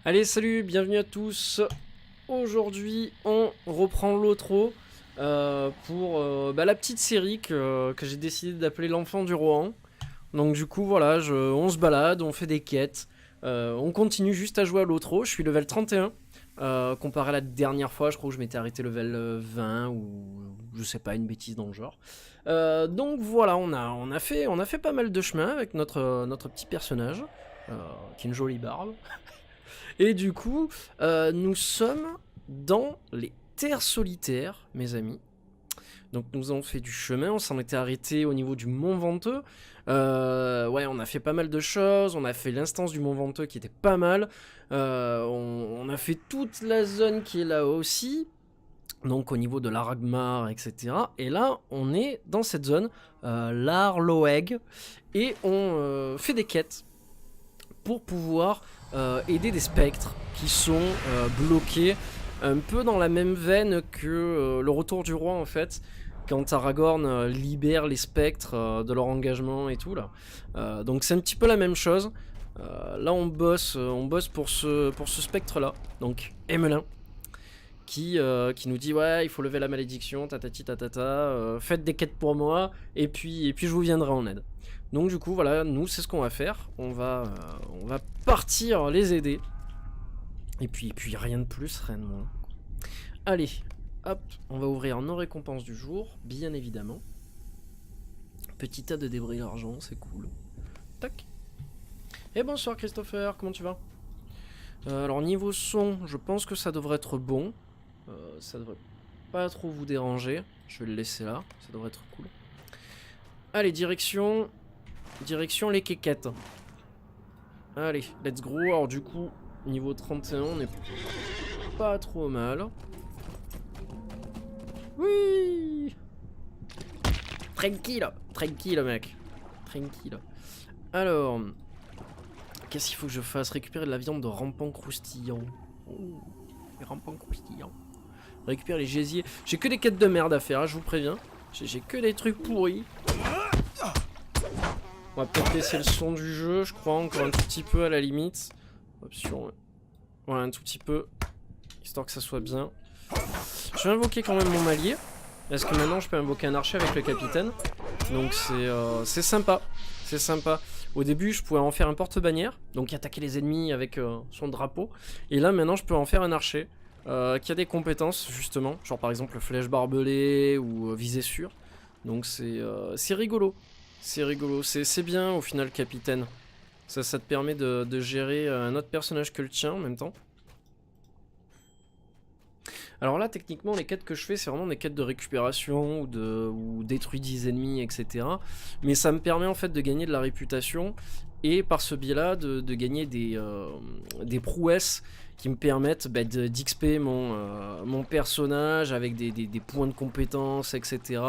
Allez, salut, bienvenue à tous. Aujourd'hui, on reprend l'outro pour la petite série que j'ai décidé d'appeler l'enfant du Rohan. Donc du coup, voilà, on se balade, on fait des quêtes, on continue juste à jouer à l'outro. Je suis level 31. Comparé à la dernière fois, je crois que je m'étais arrêté level 20 ou je sais pas, une bêtise dans le genre. Donc voilà, on a fait pas mal de chemin avec notre petit personnage, qui a une jolie barbe. Et du coup, nous sommes dans les terres solitaires, mes amis. Donc nous avons fait du chemin, on s'en était arrêté au niveau du Mont Venteux. Ouais, on a fait pas mal de choses, on a fait l'instance du Mont Venteux qui était pas mal. On a fait toute la zone qui est là aussi, donc au niveau de l'Aragmar, etc. Et là, on est dans cette zone, l'Arloeg, et on fait des quêtes pour pouvoir aider des spectres qui sont bloqués un peu dans la même veine que le retour du roi en fait, quand Aragorn libère les spectres de leur engagement et tout là. Donc c'est un petit peu la même chose. Là on bosse pour ce spectre là, donc Emelin, qui nous dit ouais il faut lever la malédiction, tatati tatata, faites des quêtes pour moi et puis je vous viendrai en aide. Donc du coup voilà, nous c'est ce qu'on va faire, on va partir les aider. Et puis rien de plus, rien de moins. Allez, hop, on va ouvrir nos récompenses du jour, bien évidemment. Petit tas de débris d'argent, c'est cool. Tac. Et bonsoir Christopher, comment tu vas? Alors niveau son, je pense que ça devrait être bon. Ça devrait pas trop vous déranger. Je vais le laisser là, ça devrait être cool. Allez, direction les quéquettes. Allez, let's go. Alors du coup, niveau 31, on est pas trop mal. Oui. Tranquille mec. Tranquille. Alors, qu'est-ce qu'il faut que je fasse? Récupérer de la viande de rampant croustillant. Oh, les rampants croustillants. Récupérer les gésiers. J'ai que des quêtes de merde à faire, hein, je vous préviens. J'ai que des trucs pourris. On va peut-être laisser le son du jeu, je crois, encore un tout petit peu à la limite. Option. Voilà, un tout petit peu. Histoire que ça soit bien. Je vais invoquer quand même mon allié. Parce que maintenant je peux invoquer un archer avec le capitaine. Donc c'est sympa. C'est sympa. Au début je pouvais en faire un porte-bannière. Donc attaquer les ennemis avec son drapeau. Et là maintenant je peux en faire un archer. Qui a des compétences justement. Genre par exemple flèche barbelée ou visée sûre. Donc c'est rigolo. C'est rigolo. C'est bien au final capitaine. Ça te permet de gérer un autre personnage que le tien en même temps. Alors là, techniquement, les quêtes que je fais, c'est vraiment des quêtes de récupération ou détruire 10 ennemis, etc. Mais ça me permet en fait de gagner de la réputation et par ce biais-là de gagner des prouesses qui me permettent d'XP mon personnage avec des points de compétence, etc.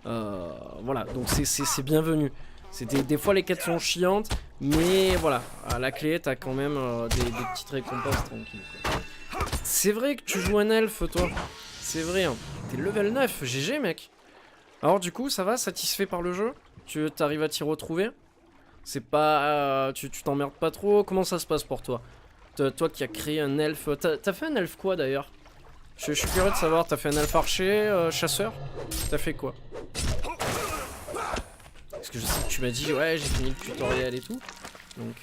Voilà, donc c'est bienvenu. Des fois les quêtes sont chiantes, mais voilà, à la clé t'as quand même des petites récompenses tranquilles. C'est vrai que tu joues un elfe toi, c'est vrai, hein. T'es level 9, GG mec. Alors du coup ça va, satisfait par le jeu? Tu t'arrives à t'y retrouver? C'est pas... tu t'emmerdes pas trop? Comment ça se passe pour toi? Toi qui as créé un elfe, t'as fait un elfe quoi d'ailleurs? Je suis curieux de savoir, t'as fait un elfe archer, chasseur? T'as fait quoi? Parce que je sais que tu m'as dit, ouais, j'ai fini le tutoriel et tout. Donc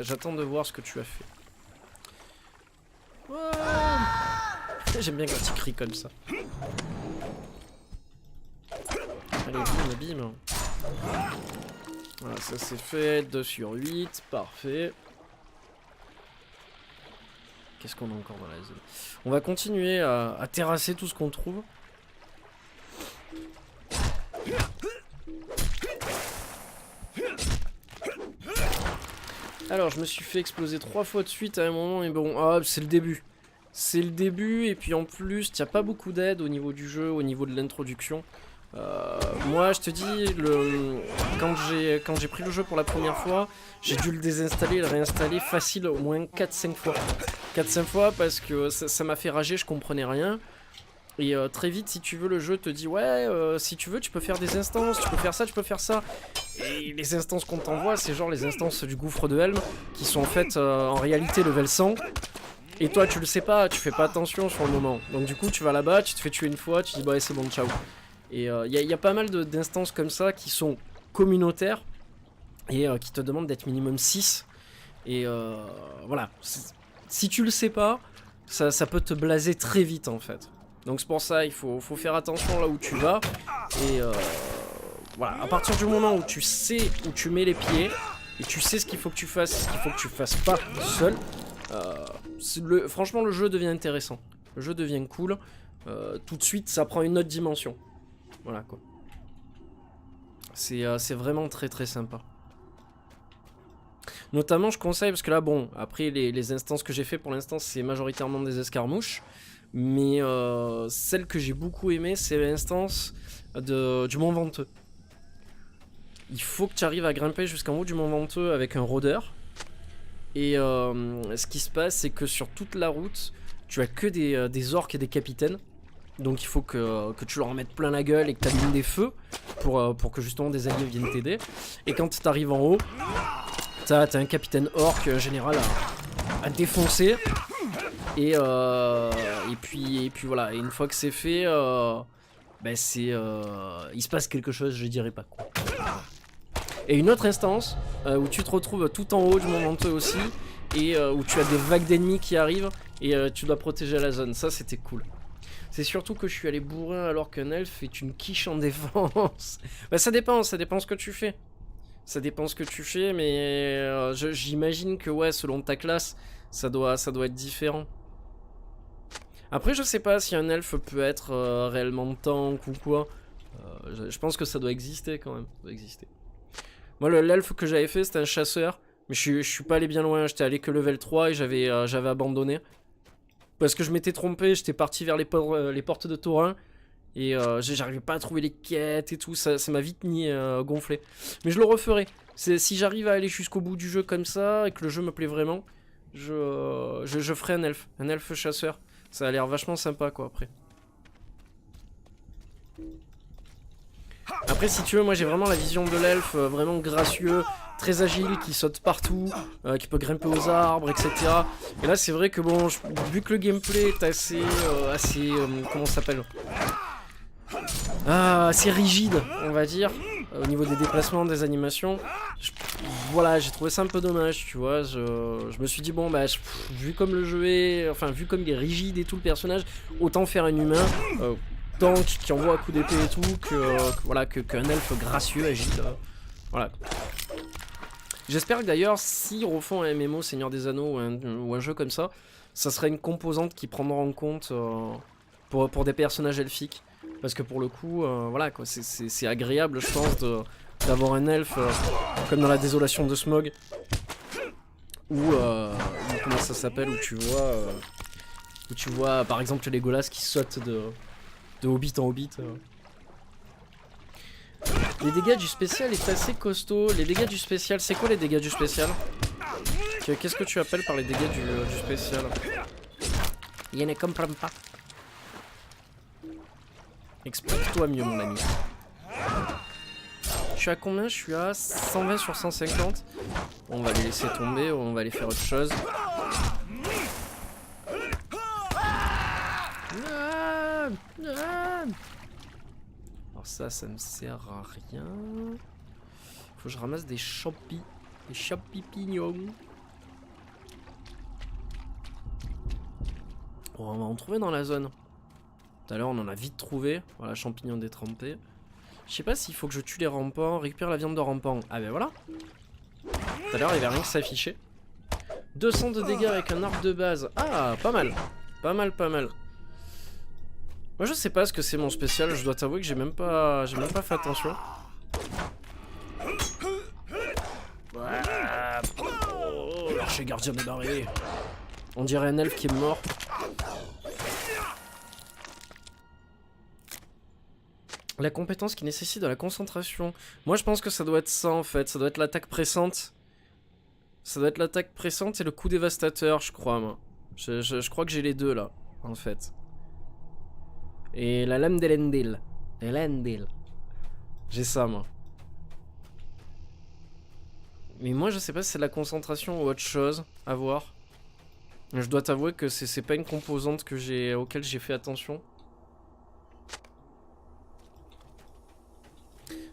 j'attends de voir ce que tu as fait. Ouais. J'aime bien quand tu cries comme ça. Allez, bim. Voilà, ça c'est fait. 2 sur 8, parfait. Qu'est-ce qu'on a encore dans la zone? On va continuer à terrasser tout ce qu'on trouve. Alors je me suis fait exploser 3 fois de suite à un moment et bon, c'est le début. C'est le début et puis en plus il n'y a pas beaucoup d'aide au niveau du jeu, au niveau de l'introduction. Moi je te dis, quand j'ai pris le jeu pour la première fois, j'ai dû le désinstaller et le réinstaller facile au moins 4-5 fois. 4-5 fois parce que ça m'a fait rager, je comprenais rien. Et très vite, si tu veux, le jeu te dit ouais, si tu veux, tu peux faire des instances, tu peux faire ça, tu peux faire ça. Et les instances qu'on t'envoie, c'est genre les instances du gouffre de Helm, qui sont en fait en réalité level 100. Et toi, tu le sais pas, tu fais pas attention sur le moment. Donc du coup, tu vas là-bas, tu te fais tuer une fois, tu dis bah c'est bon, ciao. Et y a pas mal d'instances comme ça qui sont communautaires et qui te demandent d'être minimum 6. Et voilà, si tu le sais pas, ça peut te blaser très vite en fait. Donc c'est pour ça, il faut faire attention là où tu vas. Et voilà, à partir du moment où tu sais où tu mets les pieds, et tu sais ce qu'il faut que tu fasses et ce qu'il faut que tu fasses pas seul, franchement le jeu devient intéressant. Le jeu devient cool. Tout de suite, ça prend une autre dimension. Voilà quoi. C'est vraiment très très sympa. Notamment, je conseille, parce que là, bon, après les instances que j'ai fait pour l'instant, c'est majoritairement des escarmouches. Mais celle que j'ai beaucoup aimée, c'est l'instance du Mont Venteux. Il faut que tu arrives à grimper jusqu'en haut du Mont Venteux avec un rôdeur. Et ce qui se passe, c'est que sur toute la route, tu as que des orques et des capitaines. Donc il faut que tu leur en mettes plein la gueule et que tu allumes des feux pour que justement des alliés viennent t'aider. Et quand tu arrives en haut, t'as un capitaine orc général à défoncer. Et puis voilà, et une fois que c'est fait, il se passe quelque chose, je dirais pas quoi. Et une autre instance où tu te retrouves tout en haut du Mont Venteux aussi, et où tu as des vagues d'ennemis qui arrivent et tu dois protéger la zone. Ça c'était cool. C'est surtout que je suis allé bourrin alors qu'un elfe est une quiche en défense. Bah ça dépend ce que tu fais. Ça dépend ce que tu fais, mais j'imagine que ouais, selon ta classe, ça doit être différent. Après, je sais pas si un elfe peut être réellement tank ou quoi. Je pense que ça doit exister quand même. Ça doit exister. Moi, l'elfe que j'avais fait, c'était un chasseur. Mais je suis pas allé bien loin. J'étais allé que level 3 et j'avais abandonné. Parce que je m'étais trompé. J'étais parti vers les portes de Tauren. Et j'arrivais pas à trouver les quêtes et tout. Ça m'a vite gonflé. Mais je le referai. Si j'arrive à aller jusqu'au bout du jeu comme ça et que le jeu me plaît vraiment, je ferai un elfe. Un elfe chasseur. Ça a l'air vachement sympa quoi après. Après si tu veux, moi j'ai vraiment la vision de l'elfe, vraiment gracieux, très agile, qui saute partout, qui peut grimper aux arbres, etc. Et là c'est vrai que bon, vu que le gameplay est assez comment ça s'appelle, assez rigide on va dire, au niveau des déplacements, des animations, voilà, j'ai trouvé ça un peu dommage, tu vois. Je me suis dit bon bah vu comme le jeu est, enfin vu comme il est rigide et tout le personnage, autant faire un humain tank qui envoie un coup d'épée et tout voilà qu'un elfe gracieux, agile, voilà. J'espère que d'ailleurs s'ils refont un MMO Seigneur des Anneaux ou un jeu comme ça, ça serait une composante qui prendra en compte pour des personnages elfiques. Parce que pour le coup, voilà quoi, c'est agréable, je pense, d'avoir un elfe comme dans la Désolation de Smaug, ou comment ça s'appelle, où tu vois par exemple Legolas qui saute de hobbit en hobbit. Les dégâts du spécial est assez costaud. Les dégâts du spécial, c'est quoi les dégâts du spécial? Qu'est-ce que tu appelles par les dégâts du spécial? Je ne comprends pas. Explique-toi mieux mon ami. Je suis à combien? Je suis à 120 sur 150. On va les laisser tomber, on va aller faire autre chose. Alors ça me sert à rien. Faut que je ramasse des champignons. Des champignons. On va en trouver dans la zone. Tout à l'heure on en a vite trouvé. Voilà, champignons détrempés. Je sais pas s'il faut que je tue les rampants. Récupère la viande de rampant. Ah ben voilà. Tout à l'heure il y avait rien qui s'affichait. 200 de dégâts avec un arc de base. Ah, pas mal. Pas mal, pas mal. Moi je sais pas ce que c'est mon spécial. Je dois t'avouer que j'ai même pas fait attention. Oh, l'archer gardien débarré. On dirait un elfe qui est mort. La compétence qui nécessite de la concentration. Moi je pense que ça doit être ça en fait. Ça doit être l'attaque pressante. Ça doit être l'attaque pressante et le coup dévastateur, je crois, moi. Je crois que j'ai les deux là, en fait. Et la lame d'Elendil. Elendil. J'ai ça, moi. Mais moi je sais pas si c'est de la concentration ou autre chose. À voir. Je dois t'avouer que c'est pas une composante auquel j'ai fait attention.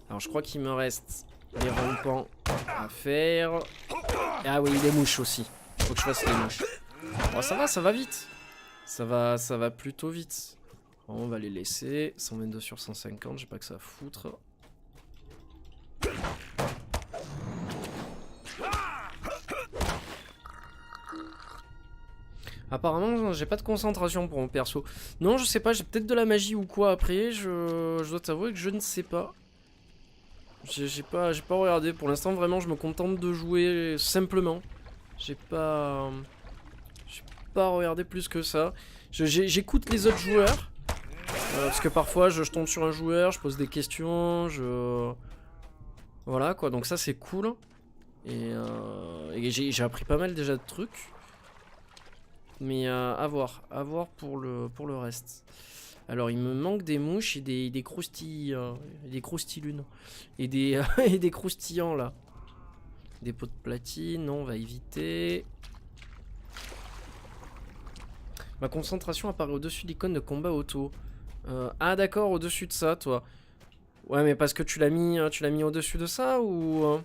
Alors je crois qu'il me reste les rampants à faire. Ah oui, les mouches aussi. Faut que je fasse les mouches. Bon, ça va vite. Ça va plutôt vite. Bon, on va les laisser. 122 sur 150, j'ai pas que ça à foutre. Apparemment, j'ai pas de concentration pour mon perso. Non, je sais pas, j'ai peut-être de la magie ou quoi après. Je dois t'avouer que je ne sais pas. J'ai pas regardé. Pour l'instant, vraiment, je me contente de jouer simplement. J'ai pas regardé plus que ça. J'écoute les autres joueurs. Parce que parfois, je tombe sur un joueur, je pose des questions, voilà quoi, donc ça c'est cool. Et j'ai appris pas mal déjà de trucs. Mais à voir pour le reste. Alors il me manque des mouches et des croustilles, des croustilunes. Et des, et des croustillants là. Des pots de platine, non on va éviter. Ma concentration apparaît au-dessus de l'icône de combat auto. Ah d'accord, au-dessus de ça toi. Ouais mais parce que tu l'as mis au-dessus de ça ou...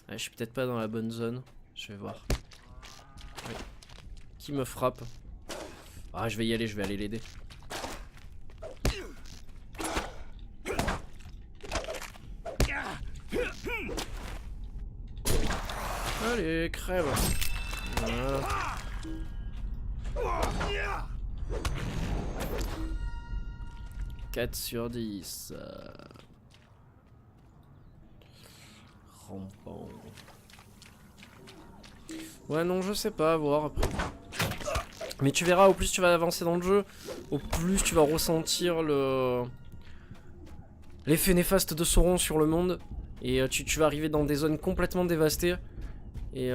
Ah, je suis peut-être pas dans la bonne zone. Je vais voir. Oui. Qui me frappe? Ah je vais y aller, je vais aller l'aider. Allez, crève. Voilà. 4 sur 10. Rampant. Ouais non je sais pas, à voir après. Mais tu verras, au plus tu vas avancer dans le jeu, au plus tu vas ressentir l'effet néfaste de Sauron sur le monde. Et tu vas arriver dans des zones complètement dévastées. Et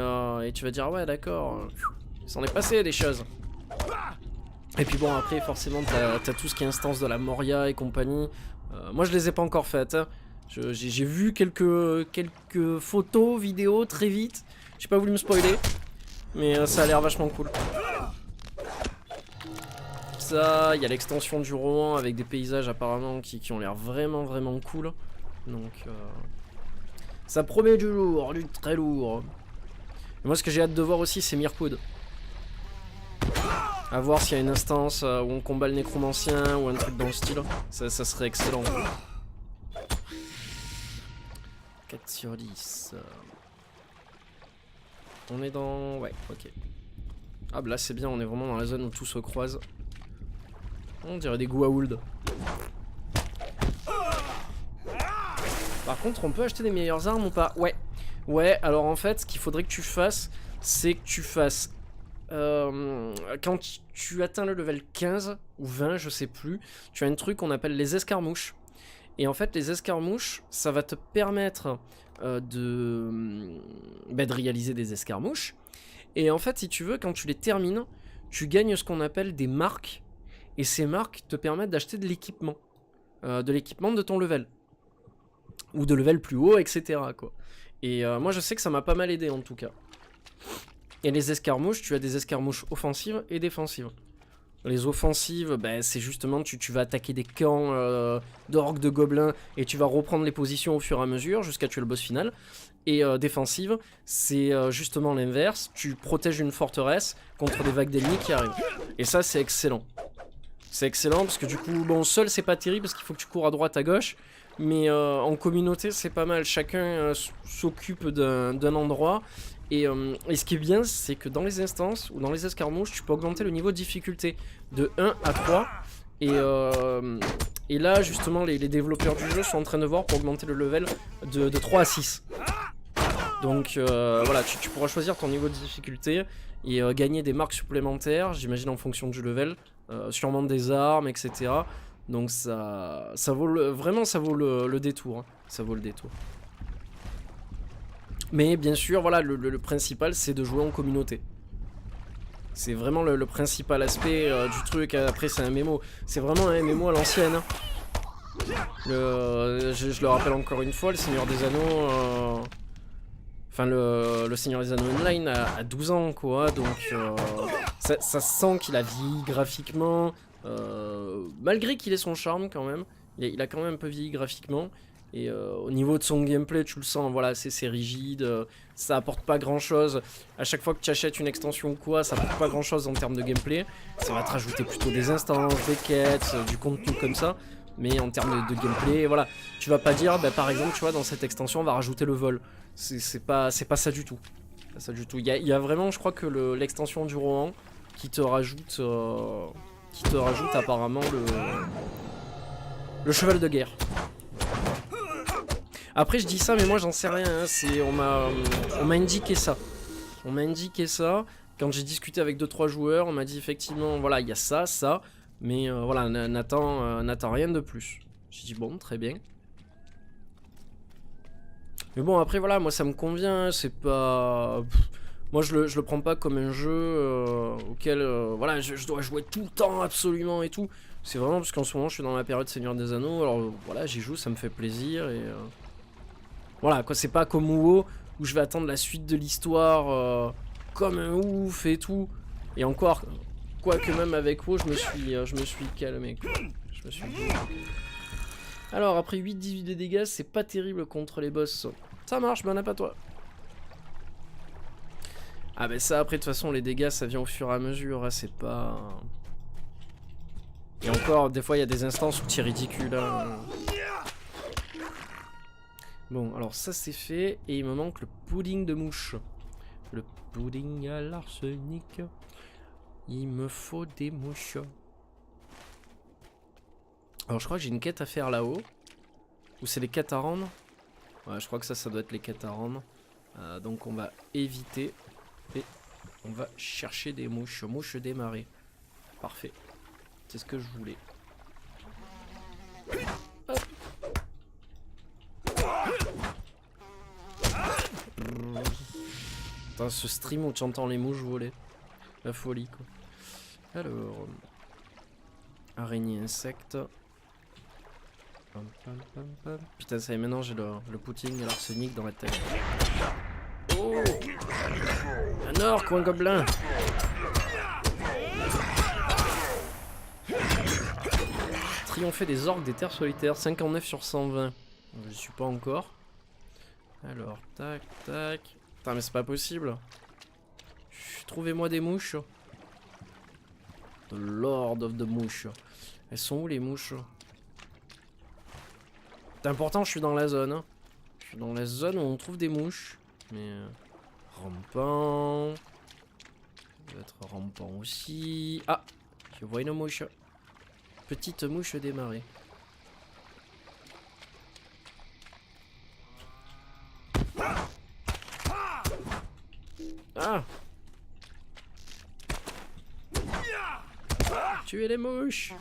tu vas dire ah ouais d'accord, il s'en est passé des choses. Et puis bon après forcément t'as tout ce qui est instance de la Moria et compagnie. Moi je les ai pas encore faites hein. J'ai vu quelques photos, vidéos très vite. J'ai pas voulu me spoiler. Mais ça a l'air vachement cool. Ça, il y a l'extension du Rohan avec des paysages apparemment qui ont l'air vraiment cool. Donc ça promet du lourd, du très lourd. Et moi ce que j'ai hâte de voir aussi c'est Mirkwood. A voir s'il y a une instance où on combat le nécromancien ou un truc dans le style. Ça serait excellent. 4 sur 10. On est dans... Ouais, ok. Ah bah là c'est bien, on est vraiment dans la zone où tout se croise. On dirait des Goa'uld. Par contre, on peut acheter des meilleures armes ou pas? Ouais. Ouais, alors en fait, ce qu'il faudrait que tu fasses, c'est que tu fasses... quand tu atteins le level 15 ou 20, je sais plus, tu as un truc qu'on appelle les escarmouches. Et en fait, les escarmouches, ça va te permettre de réaliser des escarmouches. Et en fait, si tu veux, quand tu les termines, tu gagnes ce qu'on appelle des marques. Et ces marques te permettent d'acheter de l'équipement. De ton level. Ou de level plus haut, etc. quoi. Et moi, je sais que ça m'a pas mal aidé, en tout cas. Et les escarmouches, tu as des escarmouches offensives et défensives. Les offensives, c'est justement, tu vas attaquer des camps d'orques, de gobelins, et tu vas reprendre les positions au fur et à mesure, jusqu'à tuer le boss final. Et défensive, c'est justement l'inverse, tu protèges une forteresse contre des vagues d'ennemis qui arrivent. Et ça, c'est excellent. C'est excellent, parce que du coup, bon, seul, c'est pas terrible, parce qu'il faut que tu cours à droite, à gauche. Mais en communauté, c'est pas mal, chacun s'occupe d'un endroit. Et ce qui est bien, c'est que dans les instances ou dans les escarmouches, tu peux augmenter le niveau de difficulté de 1 à 3. Et là, justement, les développeurs du jeu sont en train de voir pour augmenter le level de 3 à 6. Donc voilà, tu pourras choisir ton niveau de difficulté et gagner des marques supplémentaires, j'imagine en fonction du level, sûrement des armes, etc. Donc ça vaut vraiment ça vaut le détour. Hein. Ça vaut le détour. Mais bien sûr, voilà, le principal, c'est de jouer en communauté. C'est vraiment le principal aspect du truc. Après, c'est un MMO. C'est vraiment un MMO à l'ancienne. Hein. Je le rappelle encore une fois, le Seigneur des Anneaux, Enfin, le Seigneur des Anneaux Online a 12 ans, quoi, donc ça sent qu'il a vieilli graphiquement, malgré qu'il ait son charme quand même, il a quand même un peu vieilli graphiquement, et au niveau de son gameplay, tu le sens, voilà, c'est rigide, ça apporte pas grand chose, à chaque fois que tu achètes une extension ou quoi, ça apporte pas grand chose en termes de gameplay, ça va te rajouter plutôt des instances, des quêtes, du contenu comme ça. Mais en termes de gameplay, voilà, tu vas pas dire, bah, par exemple, tu vois, dans cette extension, on va rajouter le vol. C'est pas ça du tout. Pas ça du tout. Il y a vraiment, je crois que l'extension du Rohan qui te rajoute apparemment le cheval de guerre. Après, je dis ça, mais moi, j'en sais rien. Hein. On m'a indiqué ça. On m'a indiqué ça. Quand j'ai discuté avec 2-3 joueurs, on m'a dit effectivement, voilà, il y a ça, ça. Mais voilà, n'attends rien de plus. J'ai dit bon, très bien. Mais bon, après voilà, moi ça me convient, c'est pas... Moi je le prends pas comme un jeu auquel voilà, je dois jouer tout le temps absolument et tout. C'est vraiment parce qu'en ce moment je suis dans la période Seigneur des Anneaux, alors voilà, j'y joue, ça me fait plaisir et... Voilà, quoi, c'est pas comme WoW où je vais attendre la suite de l'histoire comme un ouf et tout. Et encore... Quoique même avec WoW, je me suis calmé, quoi. Je me suis dit... Alors, après 8-18 de dégâts, c'est pas terrible contre les boss. Ça marche, ben pas toi. Ah ben ça, après, de toute façon, les dégâts, ça vient au fur et à mesure. Hein, c'est pas... Et encore, des fois, il y a des instances où tu es ridicule. Hein. Bon, alors ça, c'est fait. Et il me manque le pudding de mouche. Le pudding à l'arsenic. Il me faut des mouches. Alors je crois que j'ai une quête à faire là-haut. Ou c'est les quêtes à rendre. Ouais, je crois que ça doit être les quêtes à rendre. Donc on va éviter. Et on va chercher des mouches. Mouches des marais. Parfait. C'est ce que je voulais. Hop. Putain, ce stream où tu entends les mouches voler. La folie quoi. Alors, araignée insecte. Putain, ça y est, maintenant j'ai le pudding et l'arsenic dans la tête. Oh, un orc ou un gobelin. Triompher des orques des terres solitaires, 59 sur 120. Je suis pas encore. Alors, tac, tac. Putain, mais c'est pas possible. Trouvez-moi des mouches. The Lord of the Mouches. Elles sont où les mouches? C'est important, je suis dans la zone. Hein. Je suis dans la zone où on trouve des mouches. Mais... rampant. Ça doit être rampant aussi. Ah, je vois une mouche. Petite mouche des marais. Ah! Tuer les mouches.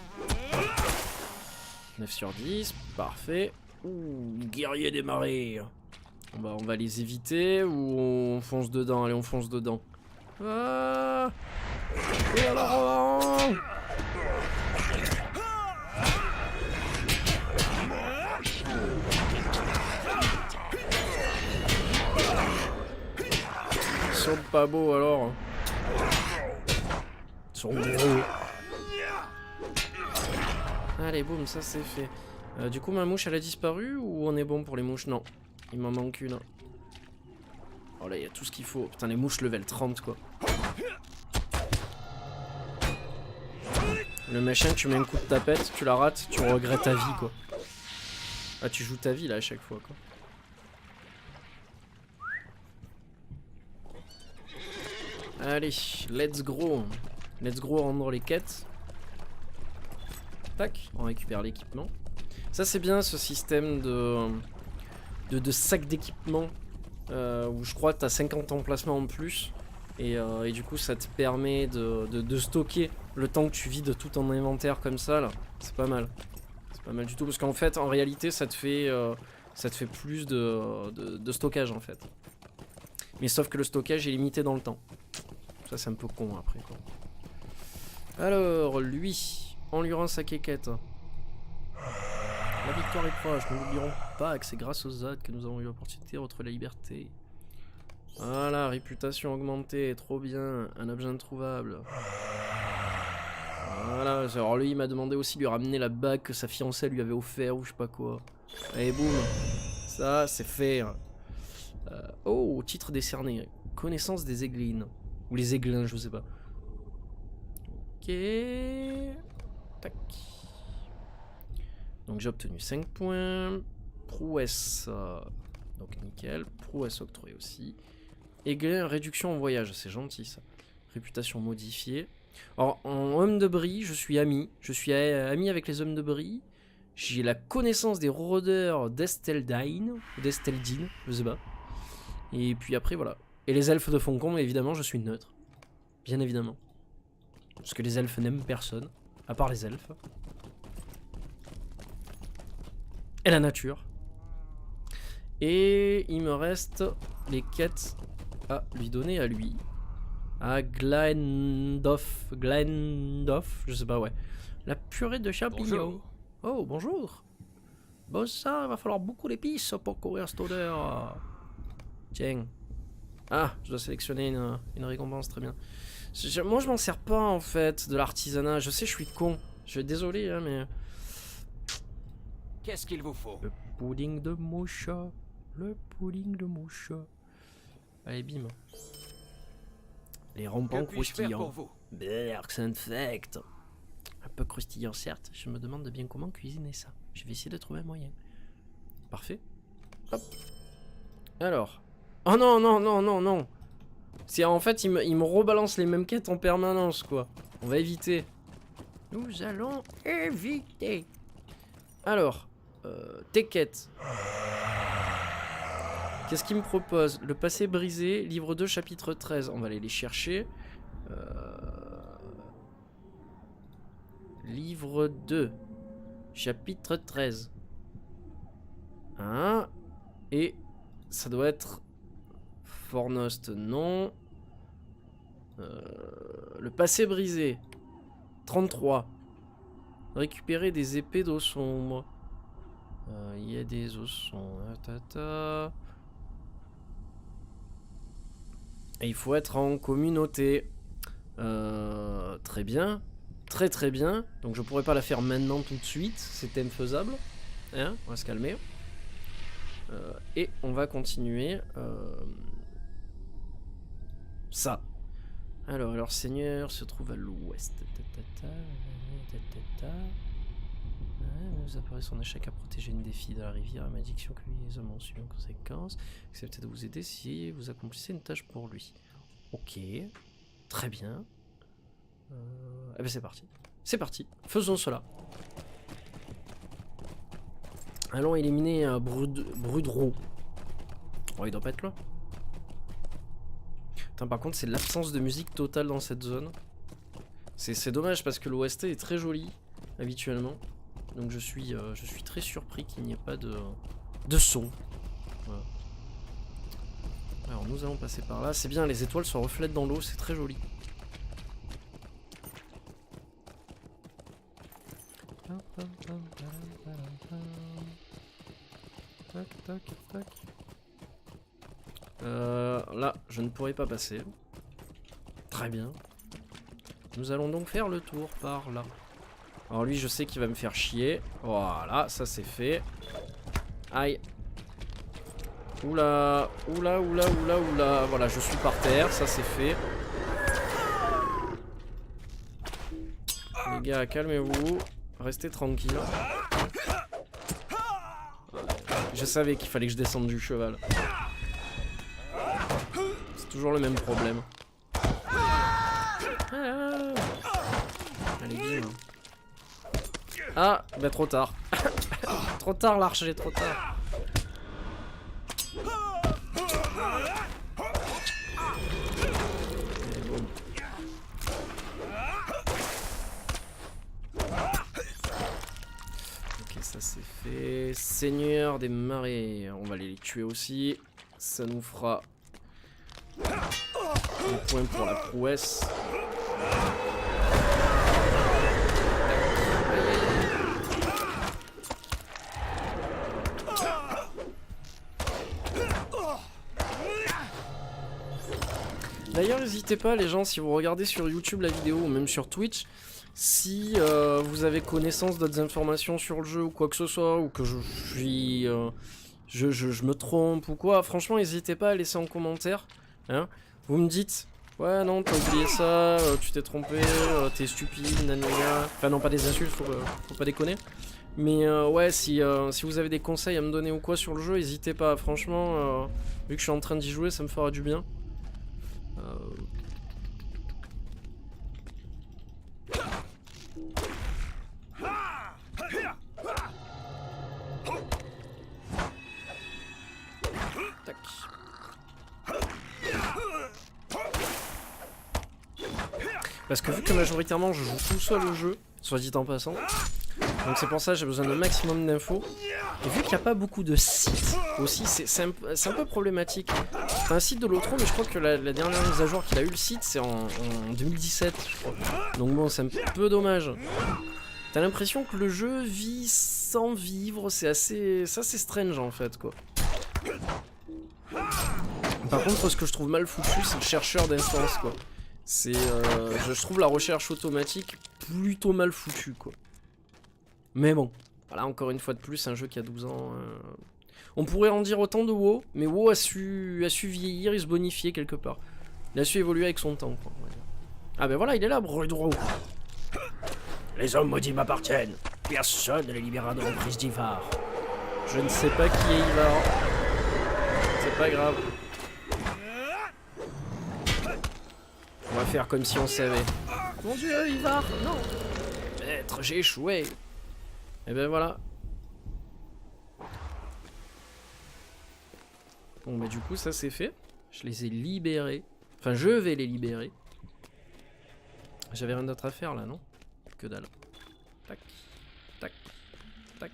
9 sur 10, parfait. Ouh, guerrier des marais. On va les éviter ou on fonce dedans? Allez, on fonce dedans. Ah! Et alors, ils sont pas beaux alors. Ils sont gros. Allez, boum, ça c'est fait. Du coup, ma mouche, elle a disparu ou on est bon pour les mouches? Non, il m'en manque une. Oh là, il y a tout ce qu'il faut. Putain, les mouches level 30, quoi. Le machin, tu mets un coup de tapette, tu la rates, tu regrettes ta vie, quoi. Ah, tu joues ta vie, là, à chaque fois, quoi. Allez, let's go. Let's go rendre les quêtes. Tac, on récupère l'équipement. Ça c'est bien ce système de sac d'équipement où je crois que tu as 50 emplacements en plus et du coup ça te permet de stocker le temps que tu vides tout ton inventaire comme ça là. C'est pas mal. C'est pas mal du tout parce qu'en fait en réalité ça te fait plus de stockage en fait. Mais sauf que le stockage est limité dans le temps. Ça c'est un peu con après quoi. Alors lui... On lui rend sa quéquette. La victoire est proche, nous n'oublierons pas que c'est grâce aux ZAD que nous avons eu l'opportunité de retrouver la liberté. Voilà, réputation augmentée, trop bien. Un objet introuvable. Voilà, alors lui il m'a demandé aussi de lui ramener la bague que sa fiancée lui avait offert ou je sais pas quoi. Allez boum, ça c'est fait. Oh, titre décerné, connaissance des aiglines. Ou les aiglins, je sais pas. Ok. Tac. Donc j'ai obtenu 5 points. Prouesse. Donc nickel. Prouesse octroyée aussi. Aiglin, réduction en voyage, c'est gentil ça. Réputation modifiée. Alors, en homme de bris, je suis ami. Je suis ami avec les hommes de bris. J'ai la connaissance des rôdeurs d'Esteldine. Ou d'Esteldine, je sais pas. Et puis après, voilà. Et les elfes de Foncombe, évidemment, je suis neutre. Bien évidemment. Parce que les elfes n'aiment personne. À part les elfes. Et la nature. Et il me reste les quêtes à lui donner à lui. À Glendoff, je sais pas, ouais. La purée de champignons. Bonjour. Oh, bonjour. Bon, ça, il va falloir beaucoup d'épices pour courir cette odeur. Tiens. Ah, je dois sélectionner une récompense, très bien. Moi, je m'en sers pas, en fait, de l'artisanat. Je sais, je suis con. Je suis désolé, hein, mais... Qu'est-ce qu'il vous faut? Le pudding de mouche. Le pudding de mouche. Allez, bim. Les rampants croustillants. Berk, ça infecte. Un peu croustillant, certes. Je me demande bien comment cuisiner ça. Je vais essayer de trouver un moyen. Parfait. Hop. Alors. Oh non, non, non, non, non. C'est en fait, il me rebalance les mêmes quêtes en permanence, quoi. On va éviter. Nous allons éviter. Alors. Tes quêtes. Qu'est-ce qu'il me propose? Le passé brisé, livre 2, chapitre 13. On va aller les chercher. Livre 2, chapitre 13. Hein? Et ça doit être Fornost, non. Le passé brisé, 33. Récupérer des épées d'eau sombre. Il y a des eaux sombres. Et il faut être en communauté. Très bien. Très très bien. Donc je pourrais pas la faire maintenant tout de suite. C'était infaisable. Hein, on va se calmer. Et on va continuer. Ça. Alors, Seigneur se trouve à l'ouest. Nous apparaît son échec à protéger une des filles de la rivière. La malédiction que les hommes ont subi en conséquence. Acceptez de vous aider si vous accomplissez une tâche pour lui. Ok. Très bien. Eh ben c'est parti. C'est parti. Faisons cela. Allons éliminer Brudro. Oh, il doit pas être là. Putain, par contre, c'est l'absence de musique totale dans cette zone. C'est dommage parce que l'OST est très joli, habituellement. Donc je suis très surpris qu'il n'y ait pas de son. Voilà. Alors nous allons passer par là. C'est bien, les étoiles se reflètent dans l'eau, c'est très joli. Tac, tac, tac. Là, je ne pourrai pas passer. Très bien. Nous allons donc faire le tour par là. Alors lui, je sais qu'il va me faire chier. Voilà, ça c'est fait. Aïe. Oula, oula, oula, oula, oula. Voilà, je suis par terre, ça c'est fait. Les gars, calmez-vous. Restez tranquille. Je savais qu'il fallait que je descende du cheval. C'est toujours le même problème. Allez, bim. Ah, bah trop tard. Trop tard l'archer, trop tard. Allez, boum. Ok, ça c'est fait. Seigneur des marées. On va aller les tuer aussi. Ça nous fera un point pour la prouesse. D'ailleurs, n'hésitez pas, les gens, si vous regardez sur YouTube la vidéo ou même sur Twitch, si vous avez connaissance d'autres informations sur le jeu ou quoi que ce soit, ou que je suis... je me trompe ou quoi, franchement, n'hésitez pas à laisser en commentaire. Hein. Vous me dites, ouais, non, t'as oublié ça, tu t'es trompé, t'es stupide, nanana. Enfin, non, pas des insultes, faut pas déconner. Mais ouais, si vous avez des conseils à me donner ou quoi sur le jeu, n'hésitez pas. Franchement, vu que je suis en train d'y jouer, ça me fera du bien. Tac. Parce que vu que majoritairement je joue tout seul au jeu, soit dit en passant, donc c'est pour ça que j'ai besoin d'un maximum d'infos. Et vu qu'il n'y a pas beaucoup de sites aussi, c'est un peu problématique. C'est un site de l'Otro, mais je crois que la dernière mise à jour qu'il a eu le site, c'est en 2017, je crois. Donc bon, c'est un peu dommage. T'as l'impression que le jeu vit sans vivre, c'est assez strange en fait, quoi. Par contre, ce que je trouve mal foutu, c'est le chercheur d'instance, quoi. C'est, je trouve la recherche automatique plutôt mal foutue, quoi. Mais bon, voilà, encore une fois de plus, un jeu qui a 12 ans. On pourrait en dire autant de WoW, mais WoW a su vieillir et se bonifier quelque part. Il a su évoluer avec son temps, quoi. Ah ben voilà, il est là, Brudro. Les hommes maudits m'appartiennent. Personne ne les libérera de l'emprise d'Ivar. Je ne sais pas qui est Ivar. C'est pas grave. On va faire comme si on savait. Mon dieu, Ivar, non. Maître, j'ai échoué. Et ben voilà. Bon bah du coup ça c'est fait. Je les ai libérés. Enfin je vais les libérer. J'avais rien d'autre à faire là, non? Que dalle. Tac, tac, tac.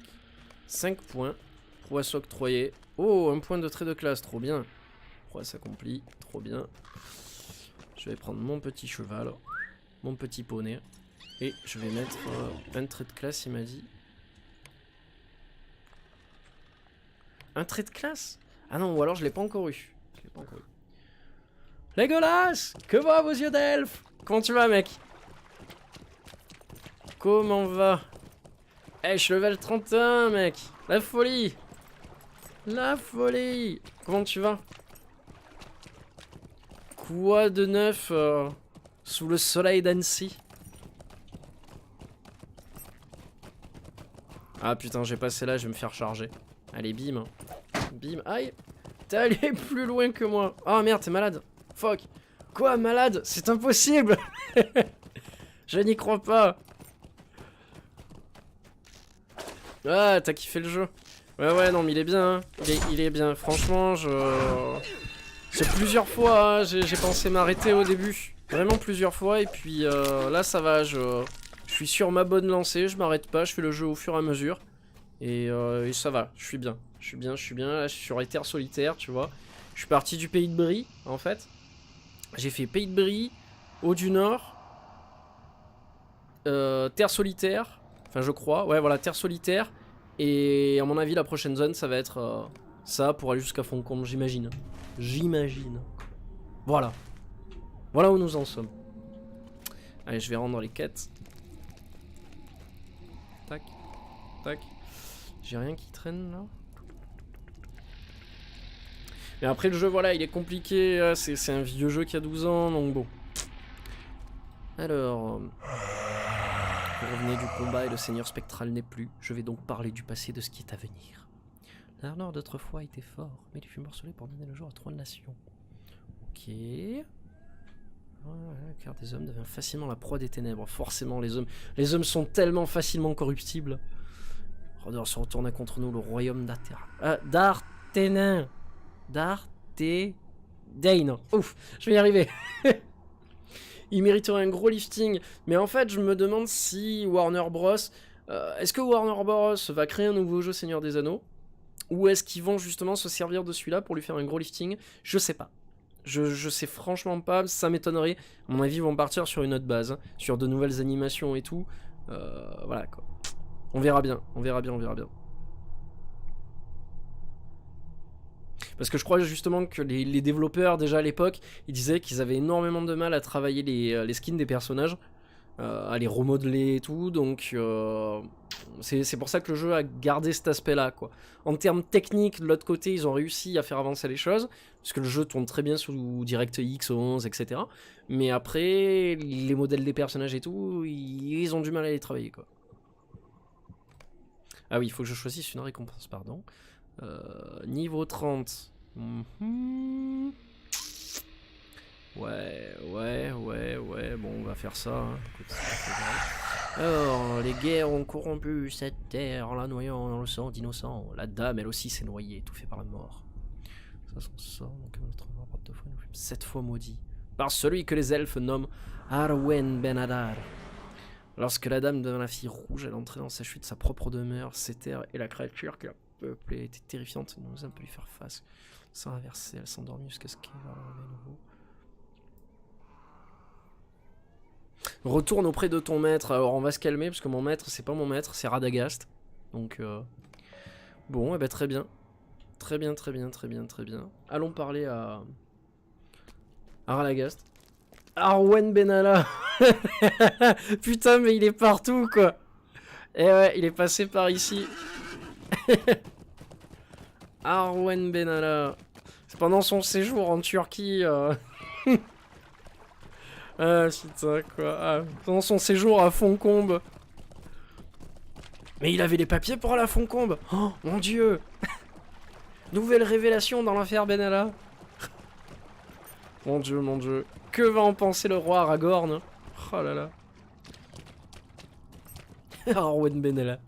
5 points. Prouesse octroyée. Oh, un point de trait de classe, trop bien. Prouesse accomplie, trop bien. Je vais prendre mon petit cheval, mon petit poney. Et je vais mettre un trait de classe, il m'a dit. Un trait de classe? Ah non, ou alors je l'ai pas encore eu. Je l'ai pas encore eu. Legolas! Que va vos yeux d'elfe? Comment tu vas, mec? Comment va? Eh, je suis level 31, mec! La folie! La folie! Comment tu vas? Quoi de neuf sous le soleil d'Annecy? Ah putain, j'ai passé là, je vais me faire charger. Allez, bim. Bim, aïe. T'es allé plus loin que moi. Oh merde, t'es malade. Fuck. Quoi, malade? C'est impossible. Je n'y crois pas. Ah, t'as kiffé le jeu. Ouais, non, mais il est bien. Hein. Il est bien. Franchement, c'est plusieurs fois, hein, j'ai pensé m'arrêter au début. Vraiment plusieurs fois. Et puis là, ça va. Je suis sur ma bonne lancée. Je m'arrête pas. Je fais le jeu au fur et à mesure. Et ça va. Je suis bien. Je suis bien. Là, je suis sur les terres solitaires, tu vois. Je suis parti du pays de Brie, en fait. J'ai fait pays de Brie, Haut du Nord, terre solitaire. Enfin, je crois. Ouais, voilà, terre solitaire. Et à mon avis, la prochaine zone, ça va être ça pour aller jusqu'à Foncombe, j'imagine. J'imagine. Voilà. Voilà où nous en sommes. Allez, je vais rendre les quêtes. Tac. Tac. J'ai rien qui traîne là. Mais après le jeu, voilà, il est compliqué. C'est un vieux jeu qui a 12 ans, donc bon. Alors... Vous revenez du combat et le seigneur spectral n'est plus. Je vais donc parler du passé, de ce qui est à venir. L'arnor d'autrefois était fort, mais il fut morcelé pour donner le jour à 3 nations. Ok. Voilà, car des hommes deviennent facilement la proie des ténèbres. Forcément, les hommes sont tellement facilement corruptibles. Rodor se retourna contre nous, le royaume d'Arténin. D'Artédain. Ouf, je vais y arriver. Il mériterait un gros lifting. Mais en fait, je me demande si Warner Bros... est-ce que Warner Bros va créer un nouveau jeu Seigneur des Anneaux? Ou est-ce qu'ils vont justement se servir de celui-là pour lui faire un gros lifting? Je sais pas. Je sais franchement pas, ça m'étonnerait. À mon avis, ils vont partir sur une autre base, hein, sur de nouvelles animations et tout. Voilà quoi. On verra bien, on verra bien. Parce que je crois justement que les développeurs, déjà à l'époque, ils disaient qu'ils avaient énormément de mal à travailler les skins des personnages, à les remodeler et tout, donc c'est pour ça que le jeu a gardé cet aspect-là, quoi. En termes techniques, de l'autre côté, ils ont réussi à faire avancer les choses, puisque le jeu tourne très bien sous DirectX 11, etc. Mais après, les modèles des personnages et tout, ils ont du mal à les travailler, quoi. Ah oui, il faut que je choisisse une récompense, pardon. Niveau 30. Ouais, bon, on va faire ça. Hein. Écoute, c'est pas grave. Alors, les guerres ont corrompu cette terre en la noyant dans le sang d'innocents. La dame, elle aussi, s'est noyée, étouffée par la mort. Ça, son sort, donc notre rapport de fois, 7 fois maudit. Par celui que les elfes nomment Arwen Ben Hadar. Lorsque la dame devint la fille rouge, elle entrait dans sa chute sa propre demeure, ses terres et la créature qui la peuplait était terrifiante, nous n'osons pas lui faire face. Sans inverser, elle s'endormit jusqu'à ce qu'elle réveille nouveau. Retourne auprès de ton maître. Alors on va se calmer parce que mon maître, c'est pas mon maître, c'est Radagast. Donc bon, eh ben très bien. Très bien. Allons parler à Radagast. Arwen Benalla. Putain, mais il est partout, quoi. Et ouais, il est passé par ici. Arwen Benalla. C'est pendant son séjour en Turquie. Ah, putain, quoi. Ah, pendant son séjour à Foncombe. Mais il avait les papiers pour aller à Foncombe. Oh, mon dieu. Nouvelle révélation dans l'affaire Benalla. Mon dieu. Que va en penser le roi Aragorn? Oh là là. Arwen Benalla.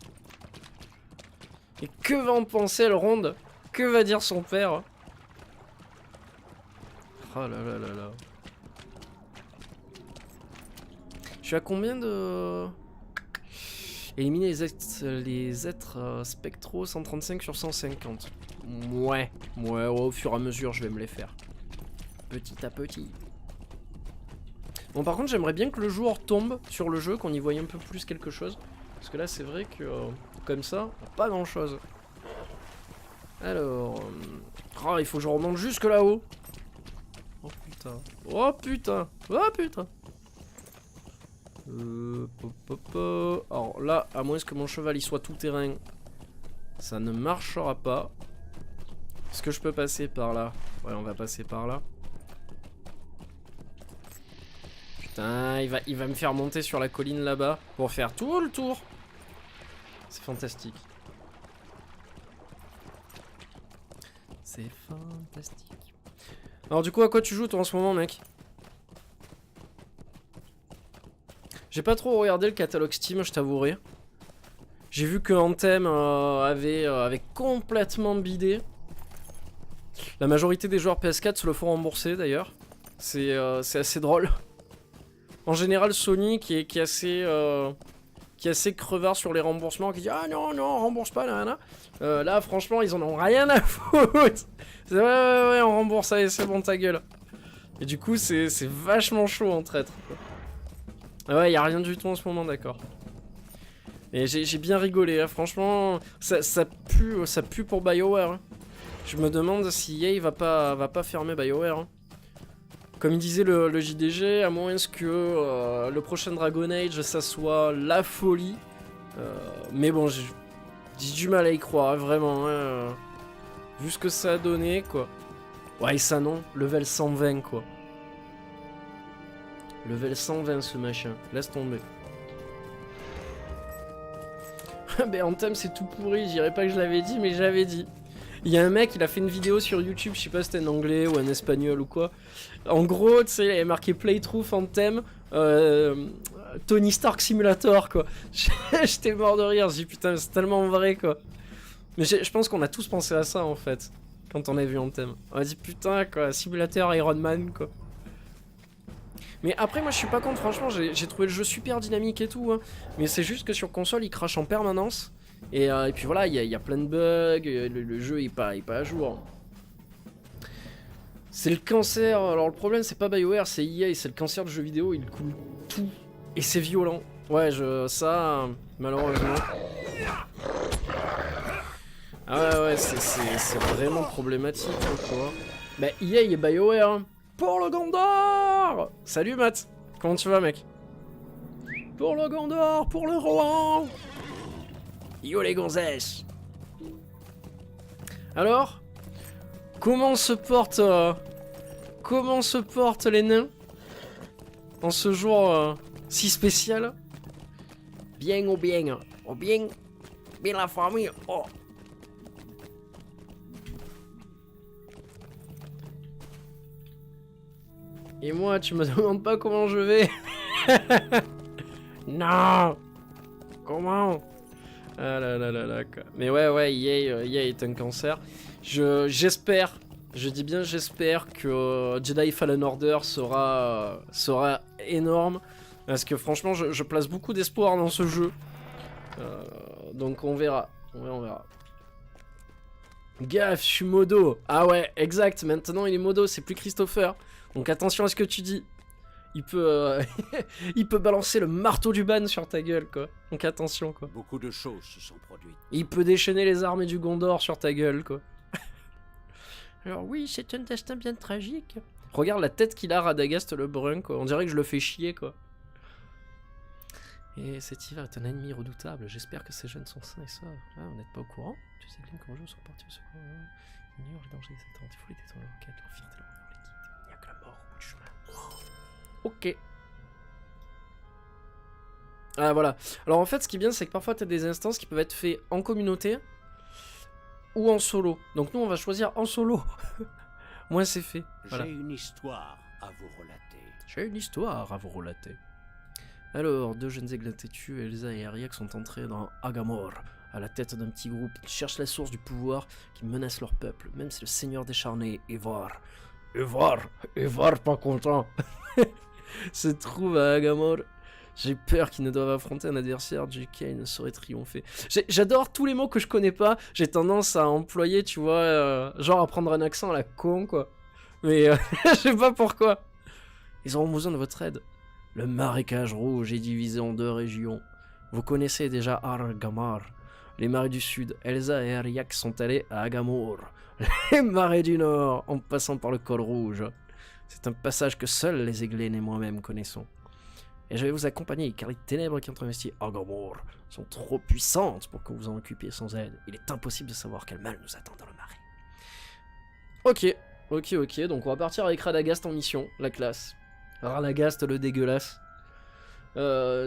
Et que va en penser Elrond? Que va dire son père? Oh là là là là. Je suis à combien de... Éliminer les êtres spectraux 135 sur 150. Ouais, au fur et à mesure je vais me les faire. Petit à petit. Bon, par contre j'aimerais bien que le jour tombe sur le jeu, qu'on y voie un peu plus quelque chose. Parce que là c'est vrai que comme ça, pas grand chose. Alors... Oh, il faut que je remonte jusque là-haut. Oh putain. Alors là, à moins que mon cheval il soit tout terrain, ça ne marchera pas. Est-ce que je peux passer par là? Ouais, on va passer par là. Putain, il va me faire monter sur la colline là-bas pour faire tout le tour. C'est fantastique. C'est fantastique. Alors du coup, à quoi tu joues toi en ce moment, mec? J'ai pas trop regardé le catalogue Steam, je t'avouerai. J'ai vu que Anthem avait complètement bidé. La majorité des joueurs PS4 se le font rembourser d'ailleurs. C'est assez drôle. En général, Sony qui est assez crevard sur les remboursements, qui dit ah non, on rembourse pas, là. Là, franchement, ils en ont rien à foutre. Ouais, on rembourse, allez, c'est bon, ta gueule. Et du coup, c'est vachement chaud en traître, quoi. Ah ouais, y a rien du tout en ce moment, d'accord. Et j'ai bien rigolé, hein. Franchement, ça pue pour BioWare. Hein. Je me demande si EA va pas fermer BioWare. Hein. Comme il disait le JDG, à moins que le prochain Dragon Age, ça soit la folie. Mais bon, j'ai du mal à y croire, vraiment. Hein. Vu ce que ça a donné, quoi. Ouais, et ça non, level 120, quoi. Level 120 ce machin, laisse tomber. Ben Anthem c'est tout pourri, je dirais pas que je l'avais dit, mais j'avais dit. Il y a un mec, il a fait une vidéo sur YouTube, je sais pas si c'était en anglais ou en espagnol ou quoi. En gros, tu sais, il avait marqué Playthrough Anthem, Tony Stark Simulator, quoi. J'étais mort de rire, j'ai dit putain, c'est tellement vrai, quoi. Mais je pense qu'on a tous pensé à ça, en fait, quand on a vu Anthem. On a dit putain, quoi, simulateur Iron Man, quoi. Mais après, moi je suis pas contre, franchement, j'ai trouvé le jeu super dynamique et tout, hein. Mais c'est juste que sur console il crache en permanence. Et puis voilà, il y a plein de bugs, le jeu il est pas à jour. C'est le cancer, alors le problème c'est pas BioWare, c'est EA, c'est le cancer du jeu vidéo, il coule tout. Et c'est violent. Ouais, ça, malheureusement. Ah ouais, c'est vraiment problématique, hein, quoi. Bah, EA et BioWare, hein. Pour le Gondor! Salut, Matt. Comment tu vas, mec? Pour le Gondor, pour le Rohan! Yo, les gonzesses! Alors? Comment se portent les nains? En ce jour si spécial? Bien ou bien? Oh, bien? Bien la famille? Oh! Et moi, tu me demandes pas comment je vais? Non! Comment? Ah là là là là, quoi. Mais ouais, EA est un cancer. J'espère, je dis bien j'espère que Jedi Fallen Order sera énorme. Parce que franchement, je place beaucoup d'espoir dans ce jeu. Donc on verra. On verra. Gaffe, je suis modo. Ah ouais, exact. Maintenant, il est modo, c'est plus Christopher. Donc attention à ce que tu dis. Il peut, il peut balancer le marteau du ban sur ta gueule, quoi. Donc attention, quoi. Beaucoup de choses se sont produites. Il peut déchaîner les armées du Gondor sur ta gueule, quoi. Alors oui, c'est un destin bien tragique. Regarde la tête qu'il a, Radagast le brun, quoi. On dirait que je le fais chier, quoi. Et cet hiver est un ennemi redoutable. J'espère que ces jeunes sont sains et saufs. Ah, vous n'êtes pas au courant? Tu sais que les conjeux sont partis au secours. Ils ignorent les dangers des attentes. Il faut les détruire en quête. Leur fierté, leur honneur, les guides. Il n'y a que la mort au bout du chemin. Ok. Ah, voilà. Alors, en fait, ce qui est bien, c'est que parfois, tu as des instances qui peuvent être faites en communauté ou en solo. Donc, nous, on va choisir en solo. Moi, c'est fait. Voilà. J'ai une histoire à vous relater. J'ai une histoire à vous relater. Alors, deux jeunes aigles têtus, Elsa et Ariak, sont entrés dans Agamor, à la tête d'un petit groupe qui cherche la source du pouvoir qui menace leur peuple, même si le seigneur décharné, Evar pas content, se trouve à Agamor. J'ai peur qu'ils ne doivent affronter un adversaire duquel ils ne sauraient triompher. J'adore tous les mots que je connais pas, j'ai tendance à employer, tu vois, genre à prendre un accent à la con, quoi. Mais je sais pas pourquoi. Ils auront besoin de votre aide. Le marécage rouge est divisé en deux régions. Vous connaissez déjà Argamar. Les marais du sud, Elsa et Ariak, sont allés à Agamor. Les marais du nord, en passant par le col rouge. C'est un passage que seuls les Aiglés et moi-même connaissons. Et je vais vous accompagner, car les ténèbres qui ont investi Agamor sont trop puissantes pour que vous en occupiez sans aide. Il est impossible de savoir quel mal nous attend dans le marais. Ok, donc on va partir avec Radagast en mission, la classe. Radagast le dégueulasse.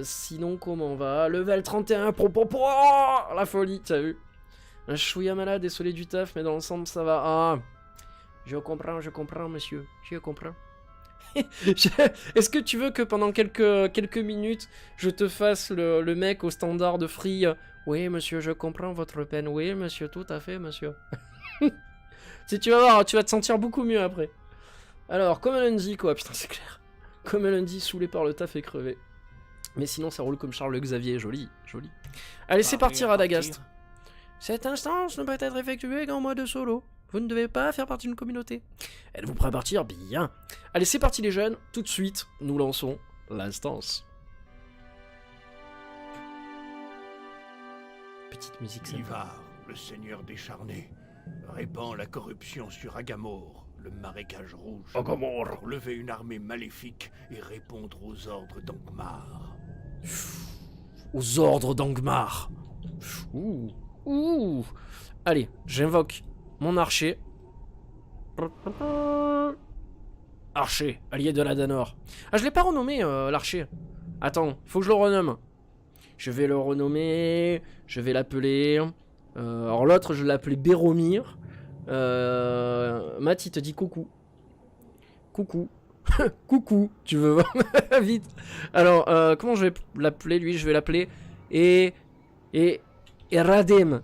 Sinon, comment on va? Level 31, la folie, t'as vu? Un chouïa malade, désolé du taf, mais dans l'ensemble, ça va. Ah, je comprends, monsieur. Je comprends. Est-ce que tu veux que pendant quelques minutes, je te fasse le mec au standard de free? Oui, monsieur, je comprends votre peine. Oui, monsieur, tout à fait, monsieur. Si tu vas voir, tu vas te sentir beaucoup mieux après. Alors, comme un lundi, quoi. Putain, c'est clair. Comme un lundi, saoulé par le taf et crevé. Mais sinon, ça roule comme Charles Xavier. Joli. Allez, c'est parti, Radagast. Cette instance ne peut être effectuée qu'en mode solo. Vous ne devez pas faire partie d'une communauté. Êtes-vous prêt à partir? Bien. Allez, c'est parti, les jeunes. Tout de suite, nous lançons l'instance. Petite musique, ça. Ivar, le seigneur décharné, répand la corruption sur Agamor, le marécage rouge, Agamor, pour lever une armée maléfique et répondre aux ordres d'Angmar. Aux ordres d'Angmar. Ouh. Allez, j'invoque mon archer. Archer, allié de la Danor. Ah, je l'ai pas renommé, l'archer. Attends, faut que je le renomme. Je vais le renommer. Je vais l'appeler. Alors l'autre, je l'ai appelé Béromir. Matt, il te dit coucou. Coucou. Coucou, tu veux voir? Vite. Alors, comment je vais l'appeler, lui? Je vais l'appeler Radem.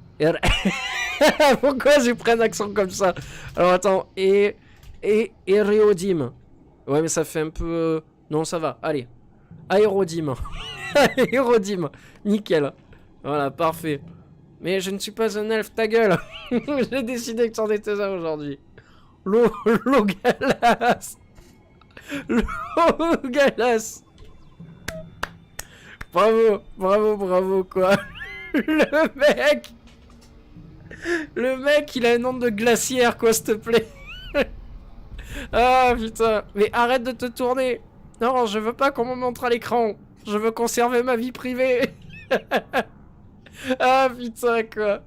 Pourquoi j'ai pris un accent comme ça? Alors, attends. Ereodim. Ouais, mais ça fait un peu... Non, ça va. Allez. Aérodim. Aérodim. Nickel. Voilà, parfait. Mais je ne suis pas un elfe, ta gueule. J'ai décidé que t'en étais ça aujourd'hui. Logalas. Logalas. Bravo, quoi. Le mec. Le mec, il a un nom de glacière, quoi, s'il te plaît. Ah, putain. Mais arrête de te tourner. Non, je veux pas qu'on me montre à l'écran. Je veux conserver ma vie privée. Ah, putain, quoi.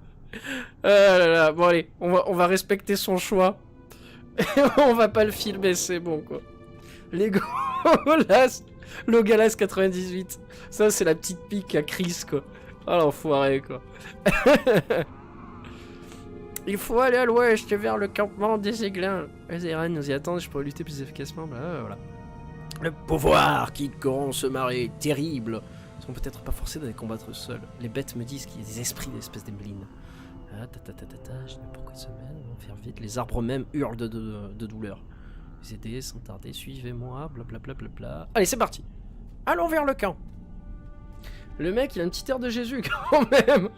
Ah là là. Bon, allez, on va respecter son choix. On va pas le filmer, c'est bon, quoi. Legolas. Logalas 98. Ça, c'est la petite pique à Chris, quoi. Ah, l'enfoiré, quoi. Il faut aller à l'ouest, vers le campement des Aiglins. Les Airens nous y attendent, je pourrais lutter plus efficacement. Bah, voilà. Le pouvoir qui corrompt ce marais terrible. Ils sont peut-être pas forcés d'aller combattre seuls. Les bêtes me disent qu'il y a des esprits d'espèces d'embelines. Ah, je n'ai pourquoi se mêler, vont faire vite. Les arbres même hurlent de douleur. Vous aider sans tarder, suivez-moi, blablabla. Bla. Allez, c'est parti. Allons vers le camp. Le mec, il a un petit air de Jésus quand même.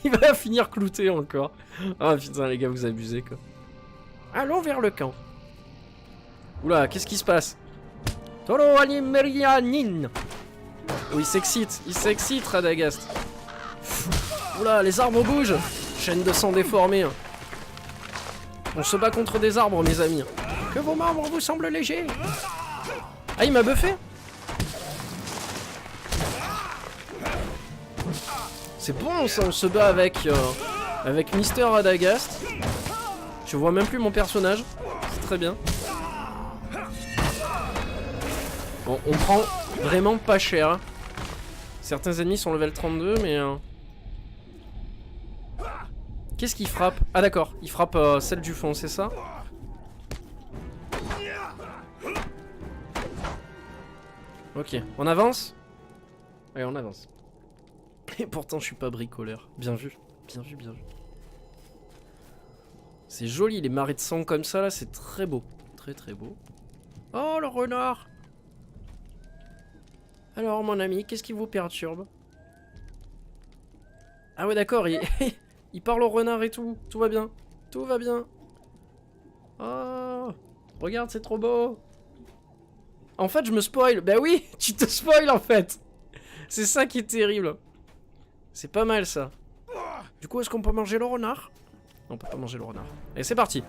Il va finir clouté encore. Ah putain, les gars, vous abusez, quoi. Allons vers le camp. Oula, qu'est-ce qui se passe? Tolo Alimerianin. Oh, il s'excite, Radagast. Oula, les arbres bougent. Chaîne de sang déformée. On se bat contre des arbres, mes amis. Que vos membres vous semblent légers. Ah, il m'a buffé. C'est bon, ça, on se bat avec Mister Radagast. Je vois même plus mon personnage. C'est très bien. Bon, on prend vraiment pas cher. Certains ennemis sont level 32, mais... Qu'est-ce qu'il frappe? Ah d'accord, il frappe celle du fond, c'est ça? Ok, on avance? Allez, on avance. Et pourtant, je suis pas bricoleur. Bien vu, bien vu, bien vu. C'est joli, les marées de sang comme ça, là, c'est très beau. Très très beau. Oh, le renard! Alors, mon ami, qu'est-ce qui vous perturbe? Ah ouais, d'accord, il parle au renard et tout. Tout va bien. Tout va bien. Oh, regarde, c'est trop beau. En fait, je me spoil. Bah oui, tu te spoil en fait. C'est ça qui est terrible. C'est pas mal ça. Du coup, est-ce qu'on peut manger le renard? Non, on peut pas manger le renard. Allez, c'est parti.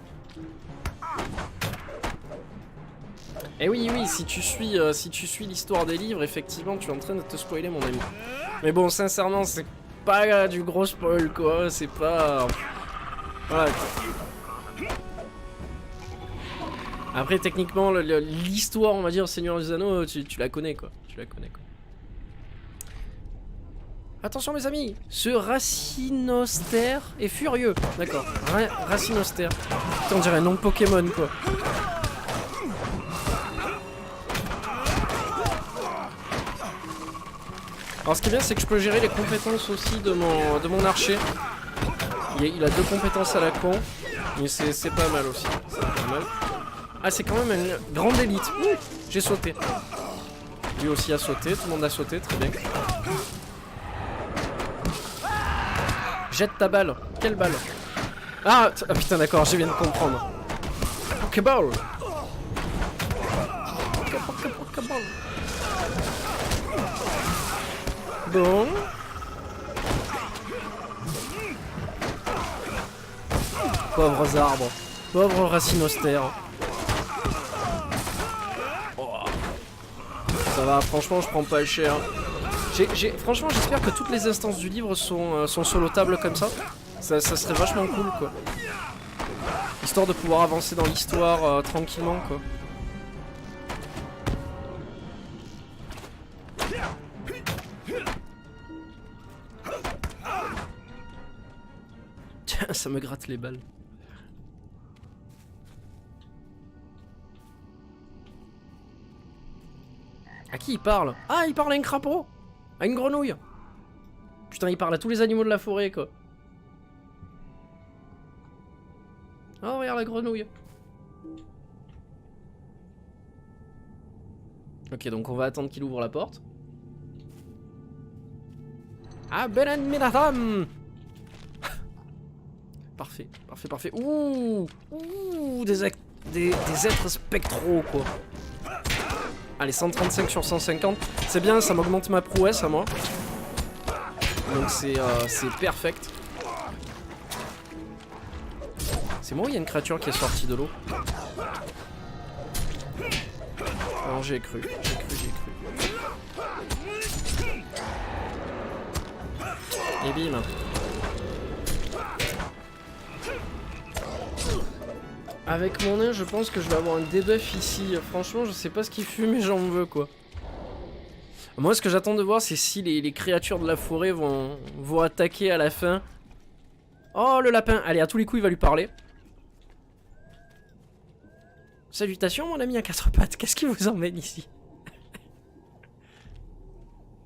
Et oui, oui, si tu suis l'histoire des livres, effectivement, tu es en train de te spoiler, mon ami. Mais bon, sincèrement, c'est pas du gros spoil, quoi. C'est pas... Voilà. Après, techniquement, l'histoire, on va dire, Seigneur des Anneaux, tu la connais, quoi. Tu la connais, quoi. Attention, mes amis, ce Racinoster est furieux. D'accord, Racinoster. Putain, on dirait un nom de Pokémon, quoi. Alors ce qui est bien, c'est que je peux gérer les compétences aussi de mon archer. Il a 2 compétences à la con, mais c'est pas mal aussi. C'est pas mal. Ah, c'est quand même une grande élite. J'ai sauté. Lui aussi a sauté, tout le monde a sauté, très bien. Jette ta balle. Quelle balle? Ah putain, d'accord, je viens de comprendre. Pokéball. Pokéball. Bon. Pauvres arbres. Pauvres Racinoster. Oh. Ça va, franchement, je prends pas le cher. Franchement, j'espère que toutes les instances du livre sont solo-tables comme ça. Ça serait vachement cool, quoi. Histoire de pouvoir avancer dans l'histoire tranquillement, quoi. Tiens, ça me gratte les balles. À qui il parle? Ah, il parle à un crapaud! À une grenouille! Putain, il parle à tous les animaux de la forêt, quoi. Oh, regarde la grenouille. Ok, donc on va attendre qu'il ouvre la porte. Ah, Belen Minatam! Parfait, parfait, parfait. Ouh! Ouh! Des êtres spectraux, quoi. Allez, 135 sur 150. C'est bien, ça m'augmente ma prouesse à moi. Donc c'est perfect. C'est moi ou il y a une créature qui est sortie de l'eau? Non, j'ai cru. Et bim. Avec mon nain, je pense que je vais avoir un debuff ici. Franchement, je sais pas ce qu'il fume, mais j'en veux quoi. Moi, ce que j'attends de voir, c'est si les créatures de la forêt vont attaquer à la fin. Oh, le lapin. Allez, à tous les coups, il va lui parler. Salutations, mon ami à quatre pattes. Qu'est-ce qui vous emmène ici?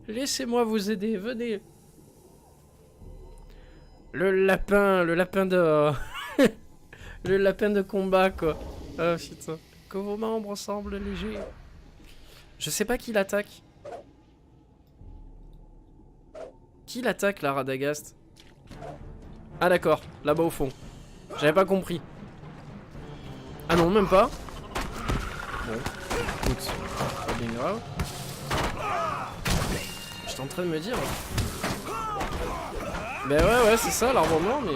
Laissez-moi vous aider, venez. Le lapin de... le lapin de combat, quoi. Oh, putain. Que vos membres semblent légers. Je sais pas qui l'attaque. Qui l'attaque, là, Radagast? Ah, d'accord. Là-bas, au fond. J'avais pas compris. Ah non, même pas. Bon. Écoute, pas bien grave. J'étais en train de me dire... Ben ouais, c'est ça, l'arbre mort, mais...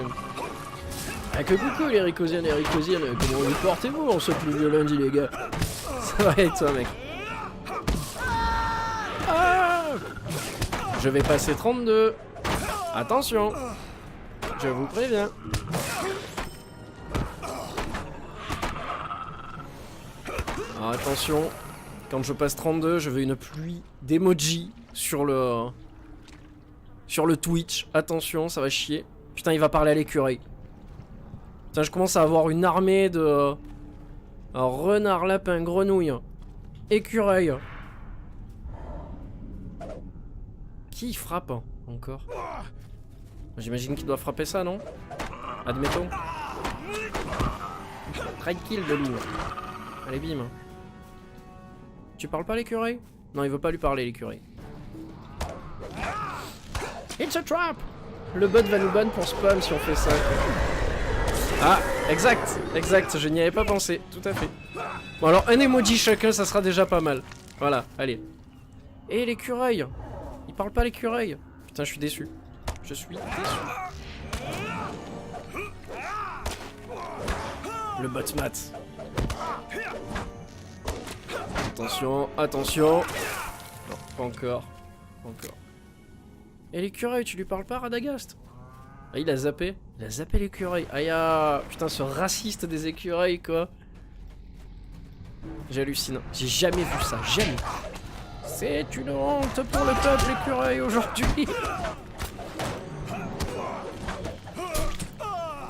Ah que coucou les Ricosiennes et Ricosiennes, comment vous portez-vous en ce pluvieux lundi les gars? Ça va être toi mec. Ah, je vais passer 32. Attention. Je vous préviens. Alors attention, quand je passe 32, je veux une pluie d'emoji sur le Twitch. Attention, ça va chier. Putain, il va parler à l'écureuil. Putain, je commence à avoir une armée de... Alors, renard, lapin, grenouille, écureuil. Qui frappe encore? J'imagine qu'il doit frapper ça, non? Admettons. Tranquille de loup. Allez, bim. Tu parles pas l'écureuil? Non, il veut pas lui parler l'écureuil. It's a trap! Le bot va nous ban pour spam si on fait ça. Ah, exact, je n'y avais pas pensé, tout à fait. Bon alors un emoji chacun, ça sera déjà pas mal. Voilà, allez. Et l'écureuil? Il parle pas l'écureuil? Putain, je suis déçu. Je suis déçu. Le bot mat. Attention, attention. Non, pas encore. Pas encore. Et l'écureuil, tu lui parles pas, Radagast? Ah, il a zappé l'écureuil. Aïe, ah, putain, ce raciste des écureuils, quoi. J'hallucine. J'ai jamais vu ça, jamais. C'est une honte pour le peuple écureuil aujourd'hui.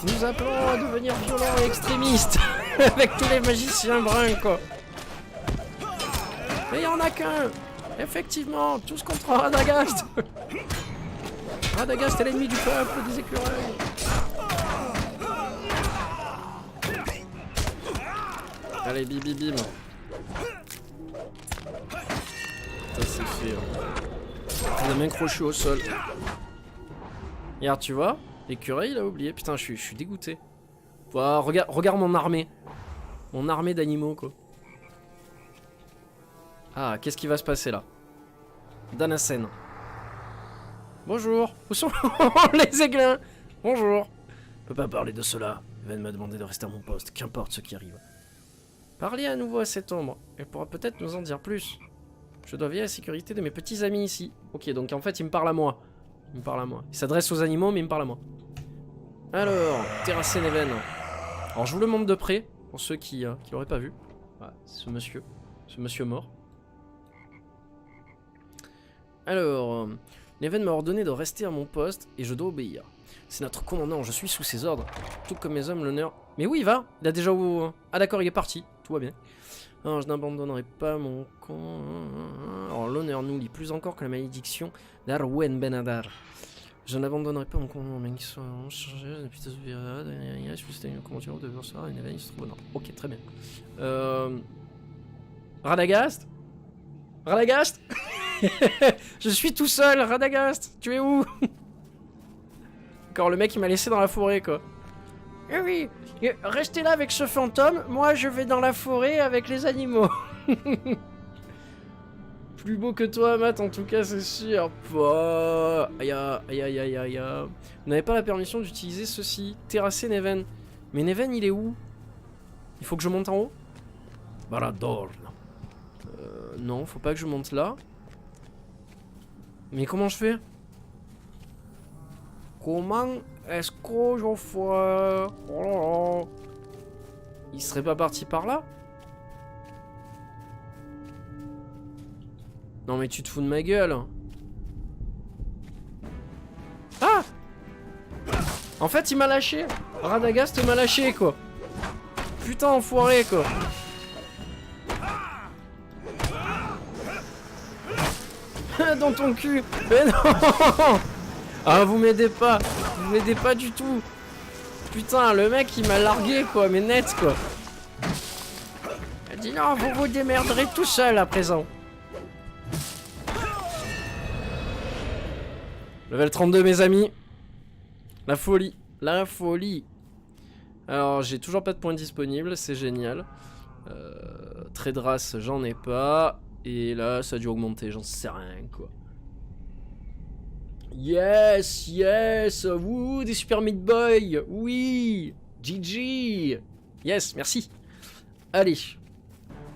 Nous appelons à devenir violents et extrémistes. Avec tous les magiciens bruns, quoi. Mais il y en a qu'un. Effectivement, tous contre Radagast. Radagast est l'ennemi du peuple des écureuils. Allez, bim bim bim. Ça c'est fait. On a main crochue au sol. Regarde, tu vois, l'écureuil il a oublié. Putain, je suis dégoûté. Wow, regarde mon armée. Mon armée d'animaux, quoi. Ah, qu'est-ce qui va se passer là? Danasen. Bonjour. Où sont les aiglins? Bonjour. Je peux pas parler de cela. Evan m'a demandé de rester à mon poste, qu'importe ce qui arrive. Parlez à nouveau à cet ombre. Elle pourra peut-être nous en dire plus. Je dois veiller à la sécurité de mes petits amis ici. Ok, donc en fait, il me parle à moi. Il s'adresse aux animaux, mais il me parle à moi. Alors, terrasser Neven. Alors, je vous le montre de près, pour ceux qui l'auraient pas vu. Voilà, ce monsieur mort. Alors, Neven m'a ordonné de rester à mon poste et je dois obéir. C'est notre commandant, je suis sous ses ordres. Tout comme mes hommes, l'honneur... Mais oui, il va. Il a déjà... Ah d'accord, il est parti. Tout va bien. Alors, je n'abandonnerai pas mon camp. Alors, l'honneur nous lie plus encore que la malédiction d'Arwen Benadar. Je n'abandonnerai pas mon commandant, mais qui soit chargé depuis ta période. Je suis une convention de Versar et Neven, il se trouve non. Ok, très bien. Radagast? Radagast? Je suis tout seul, Radagast. Tu es où? Encore le mec il m'a laissé dans la forêt quoi. Eh oui, restez là avec ce fantôme, moi je vais dans la forêt avec les animaux. Plus beau que toi Matt en tout cas c'est sûr. Oh, aïe aïe aïe aïe aïe. Vous n'avez pas la permission d'utiliser ceci. Terrasser Neven. Mais Neven, il est où? Il faut que je monte en haut? Barador. Non, faut pas que je monte là. Mais comment je fais? Comment est-ce que je fais? Oh là là. Il serait pas parti par là? Non mais tu te fous de ma gueule. Ah! En fait il m'a lâché. Radagast m'a lâché quoi. Putain enfoiré quoi. Dans ton cul. Mais non. Ah vous m'aidez pas. Vous m'aidez pas du tout. Putain le mec il m'a largué quoi. Mais net quoi. Elle dit non vous vous démerderez tout seul à présent. Level 32 mes amis. La folie. La folie. Alors j'ai toujours pas de points disponibles. C'est génial. Tradras j'en ai pas. Et là ça a dû augmenter. J'en sais rien quoi. Yes. Yes. Wouh des super meat boy. Oui. GG. Yes merci. Allez.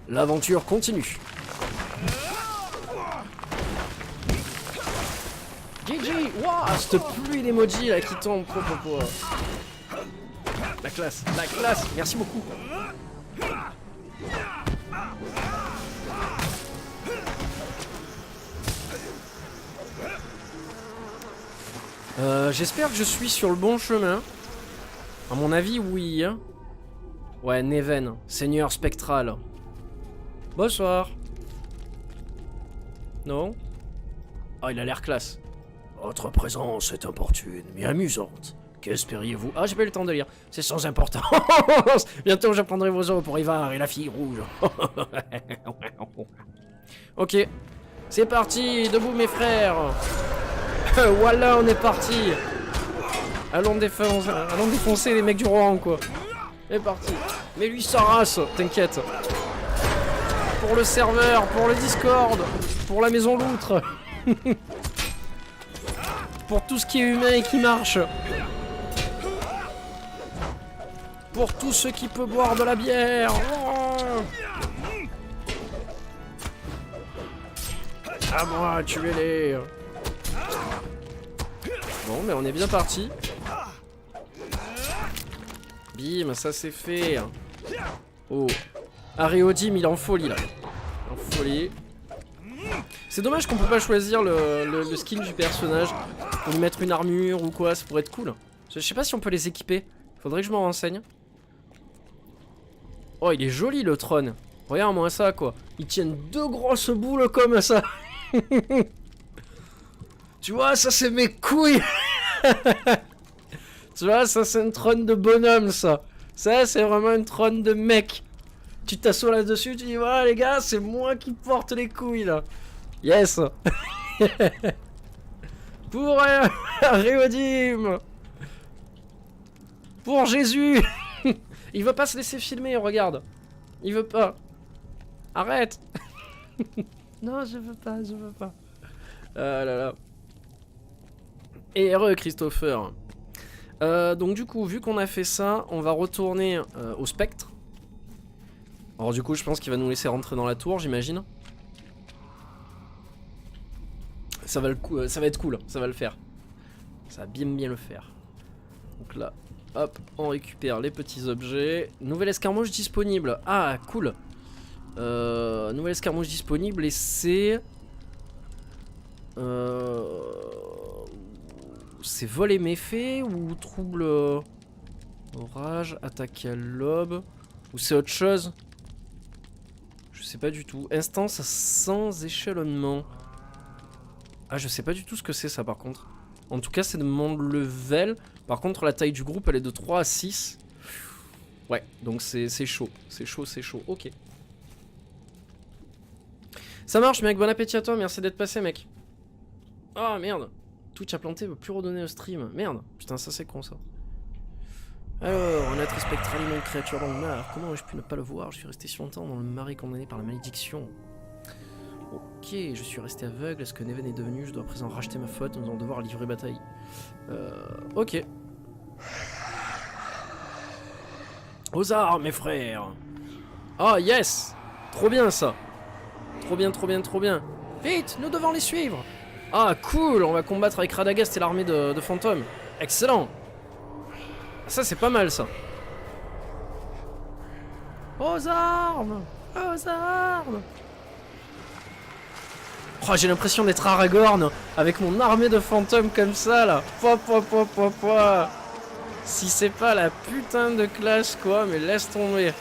L'aventure continue. GG! Waouh! Cette pluie d'emoji là qui tombe. La classe, la classe! Merci beaucoup! J'espère que je suis sur le bon chemin. À mon avis, oui. Ouais, Neven, Seigneur spectral. Bonsoir. Non? Oh, il a l'air classe. Votre présence est importune, mais amusante. Qu'espériez-vous? Ah, j'ai pas eu le temps de lire. C'est sans importance. Bientôt, j'apprendrai vos os pour Ivar et la fille rouge. Ok. C'est parti. Debout, mes frères. Voilà, on est parti. Allons défoncer les mecs du Rohan, quoi. C'est parti. Mais lui, sa race. T'inquiète. Pour le serveur, pour le Discord, pour la maison loutre. Pour tout ce qui est humain et qui marche. Pour tout ce qui peut boire de la bière. Oh à moi, tuez-les. Bon, mais on est bien parti. Bim, ça c'est fait. Oh. Aréodim, il est en folie là. En folie. C'est dommage qu'on peut pas choisir le skin du personnage. Pour lui mettre une armure ou quoi, ça pourrait être cool. Je sais pas si on peut les équiper. Faudrait que je m'en renseigne. Oh, il est joli le trône. Regarde-moi ça quoi. Ils tiennent deux grosses boules comme ça. Tu vois, ça c'est mes couilles. Tu vois, ça c'est une trône de bonhomme ça. Ça c'est vraiment une trône de mec. Tu t'assois là-dessus, tu dis voilà les gars, c'est moi qui porte les couilles là. Yes. Pour Réodim. Pour Jésus. Il veut pas se laisser filmer, regarde. Il veut pas. Arrête. Non, je veux pas, je veux pas. Ah là là. Et heureux Christopher. Donc du coup, vu qu'on a fait ça, on va retourner au spectre. Alors du coup, je pense qu'il va nous laisser rentrer dans la tour, j'imagine. Ça va être cool, ça va le faire. Ça va bien le faire. Donc là, hop, on récupère les petits objets. Nouvelle escarmouche disponible. Ah, cool. Nouvelle escarmouche disponible et c'est... c'est vol et méfait ou trouble... orage, attaque à l'aube. Ou c'est autre chose? Je sais pas du tout. Instance sans échelonnement. Ah, je sais pas du tout ce que c'est ça par contre. En tout cas, c'est de mon level. Par contre, la taille du groupe, elle est de 3 à 6. Ouais, donc c'est chaud. C'est chaud, c'est chaud. Ok. Ça marche, mec. Bon appétit à toi. Merci d'être passé, mec. Ah, oh, merde. Twitch a planté, veut plus redonner au stream. Merde. Putain, ça c'est con, ça. Alors, un être spectral, une créature dans le mar. Comment ai-je pu ne pas le voir? Je suis resté si longtemps dans le marais condamné par la malédiction. Ok, je suis resté aveugle. Est-ce que Neven est devenu? Je dois à présent racheter ma faute. Nous allons devoir livrer bataille. Ok. Aux armes, mes frères. Oh, yes. Trop bien, ça. Trop bien, trop bien, trop bien. Vite, nous devons les suivre. Ah, cool, on va combattre avec Radagast et l'armée de fantômes. Excellent. Ça, c'est pas mal, ça. Aux armes. Aux armes. Oh, j'ai l'impression d'être Aragorn avec mon armée de fantômes comme ça, là. Pouah. Si c'est pas la putain de classe, quoi, mais laisse tomber.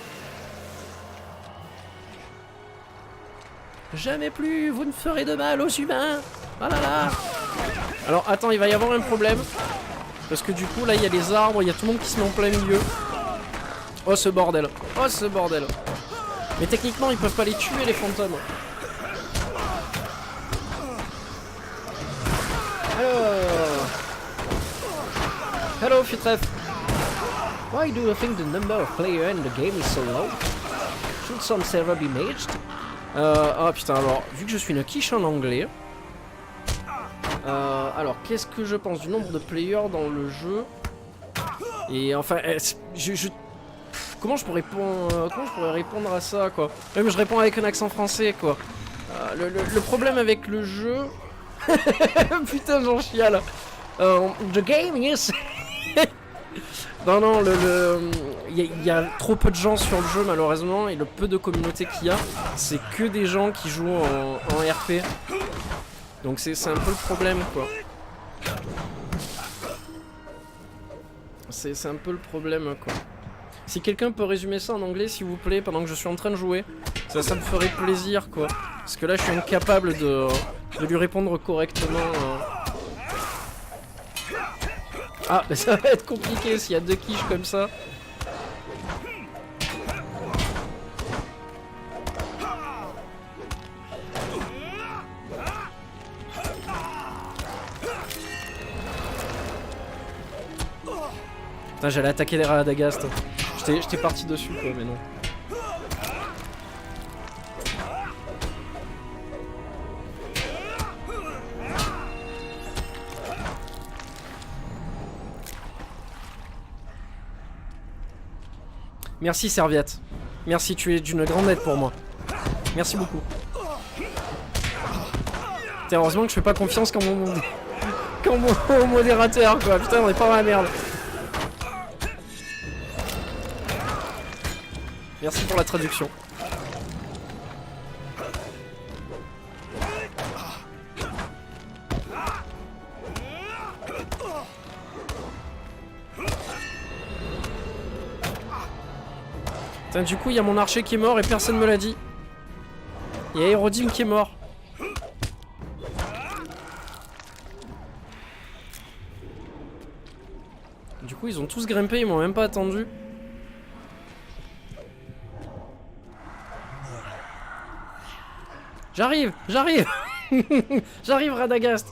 Jamais plus, vous ne ferez de mal aux humains. Ah là là. Alors, attends, il va y avoir un problème. Parce que du coup, là, il y a les arbres, il y a tout le monde qui se met en plein milieu. Oh, ce bordel. Oh, ce bordel. Mais techniquement, ils peuvent pas les tuer, les fantômes. Alors... Hello, Fitref. Why do you think the number of players in the game is so low? Should some server be maged? Ah putain, alors, vu que je suis une quiche en anglais... alors, qu'est-ce que je pense du nombre de players dans le jeu? Et enfin, comment je pourrais répondre à ça, quoi? Même je réponds avec un accent français, quoi. Le problème avec le jeu... Putain, j'en chiale. The game is... non, il y a trop peu de gens sur le jeu, malheureusement, et le peu de communauté qu'il y a, c'est que des gens qui jouent en RP. Donc c'est un peu le problème, quoi. C'est un peu le problème, quoi. Si quelqu'un peut résumer ça en anglais, s'il vous plaît, pendant que je suis en train de jouer, ça me ferait plaisir, quoi. Parce que là, je suis incapable de lui répondre correctement. Ah, mais ça va être compliqué s'il y a deux quiches comme ça. Putain, j'allais attaquer les Radagast. J'étais parti dessus, quoi, mais non. Merci, Serviette. Merci, tu es d'une grande aide pour moi. Merci beaucoup. Putain, heureusement que je fais pas confiance quand mon modérateur, quoi. Putain, on est pas dans la merde. Merci pour la traduction. Putain, du coup, il y a mon archer qui est mort et personne me l'a dit. Il y a Aerodim qui est mort. Du coup, ils ont tous grimpé, ils m'ont même pas attendu. J'arrive. J'arrive, Radagast.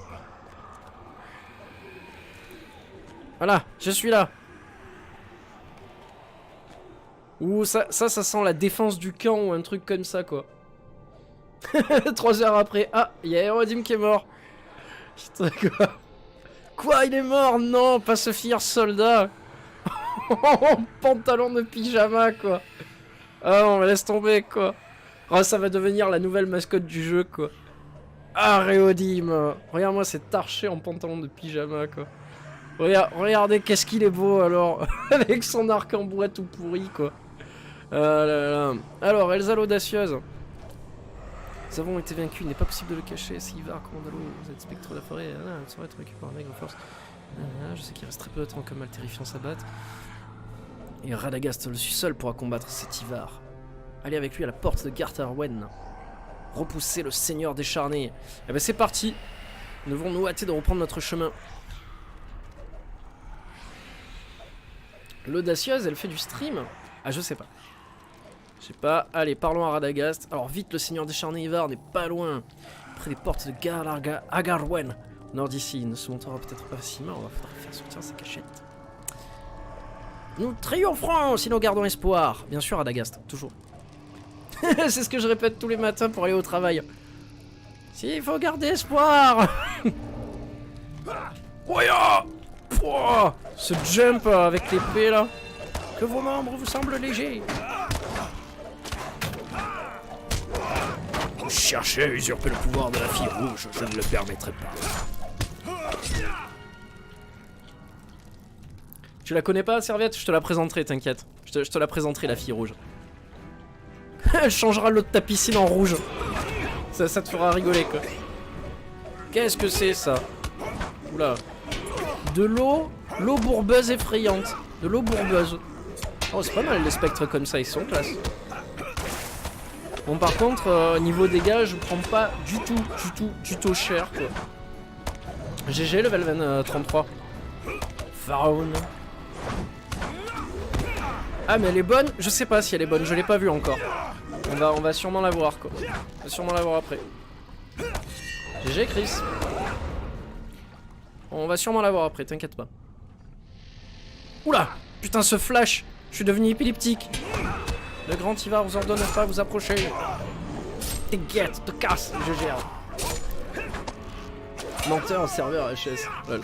Voilà, je suis là. Ouh, ça sent la défense du camp ou un truc comme ça, quoi. 3 heures après. Ah, il y a Aerodim qui est mort. Putain, quoi. Quoi, il est mort? Non, pas ce fier soldat. Pantalon de pyjama, quoi. Ah, on laisse tomber, quoi. Oh, ça va devenir la nouvelle mascotte du jeu, quoi. Ah, Réodim. Regarde-moi cet archer en pantalon de pyjama, quoi. Regardez, qu'est-ce qu'il est beau, alors. Avec son arc en bois tout pourri, quoi. Alors, Elsa l'audacieuse. Nous avons été vaincus, il n'est pas possible de le cacher. Sivar, Commandalo, vous êtes spectre de la forêt. Il saurait être récupéré en maigre force. Je sais qu'il reste très peu de temps comme mal terrifiant s'abattre. Et Radagast, le seul pourra combattre cet Ivar. Allez avec lui à la porte de Garth Arwen. Repousser le seigneur décharné. Eh ben c'est parti. Nous devons nous hâter de reprendre notre chemin. L'audacieuse, elle fait du stream? Ah, je sais pas. Je sais pas. Allez, parlons à Radagast. Alors vite, le seigneur décharné Ivar n'est pas loin. Près des portes de Agarwen. Au nord d'ici, il ne se montera peut-être pas facilement. On va falloir faire sortir sa cachette. Nous triompherons si nous gardons espoir. Bien sûr, Radagast, toujours. C'est ce que je répète tous les matins pour aller au travail. S'il faut garder espoir. Ouaya. Ce jump avec l'épée là. que vos membres vous semblent légers. Vous cherchez à usurper le pouvoir de la fille rouge, je ne le permettrai pas. Tu la connais pas, Serviette? Je te la présenterai, t'inquiète. Je te la présenterai, la fille rouge. Elle changera l'eau de ta piscine en rouge. Ça te fera rigoler, quoi. Qu'est-ce que c'est, ça? Oula. De l'eau bourbeuse effrayante. De l'eau bourbeuse. Oh, c'est pas mal, les spectres comme ça, ils sont classe. Bon, par contre, niveau dégâts, je prends pas du tout cher, quoi. GG, level 33. Pharaon. Ah, mais elle est bonne? Je sais pas si elle est bonne, je l'ai pas vue encore. On va sûrement la voir, quoi. On va sûrement la voir après. GG, Chris. On va sûrement la voir après, t'inquiète pas. Oula! Putain, ce flash! Je suis devenu épileptique. Le grand Ivar vous ordonne de pas vous approcher. T'es guette, te casse, je gère. Menteur, serveur HS. Lol.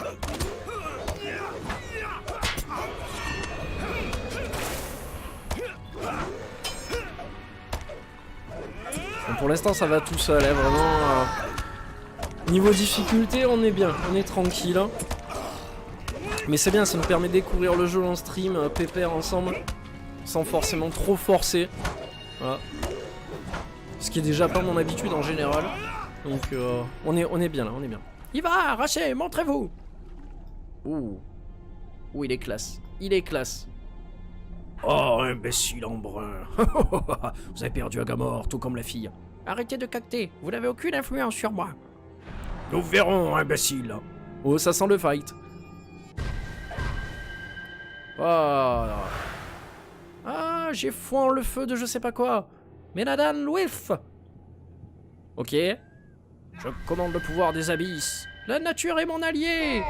Bon, pour l'instant, ça va tout seul, hein, vraiment. Niveau difficulté, on est bien, on est tranquille. Hein. Mais c'est bien, ça nous permet de découvrir le jeu en stream, pépère ensemble, sans forcément trop forcer. Voilà. Ce qui est déjà pas mon habitude en général. Donc on est bien là, on est bien. Il va, arracher, montrez-vous. Ouh, il est classe, il est classe. Oh, imbécile en brun. Vous avez perdu Agamor, tout comme la fille. Arrêtez de cacter, vous n'avez aucune influence sur moi. Nous verrons, imbécile. Oh, ça sent le fight. Oh. Ah, j'ai foin le feu de je sais pas quoi. Menadan Louif. Ok. Je commande le pouvoir des abysses. La nature est mon allié.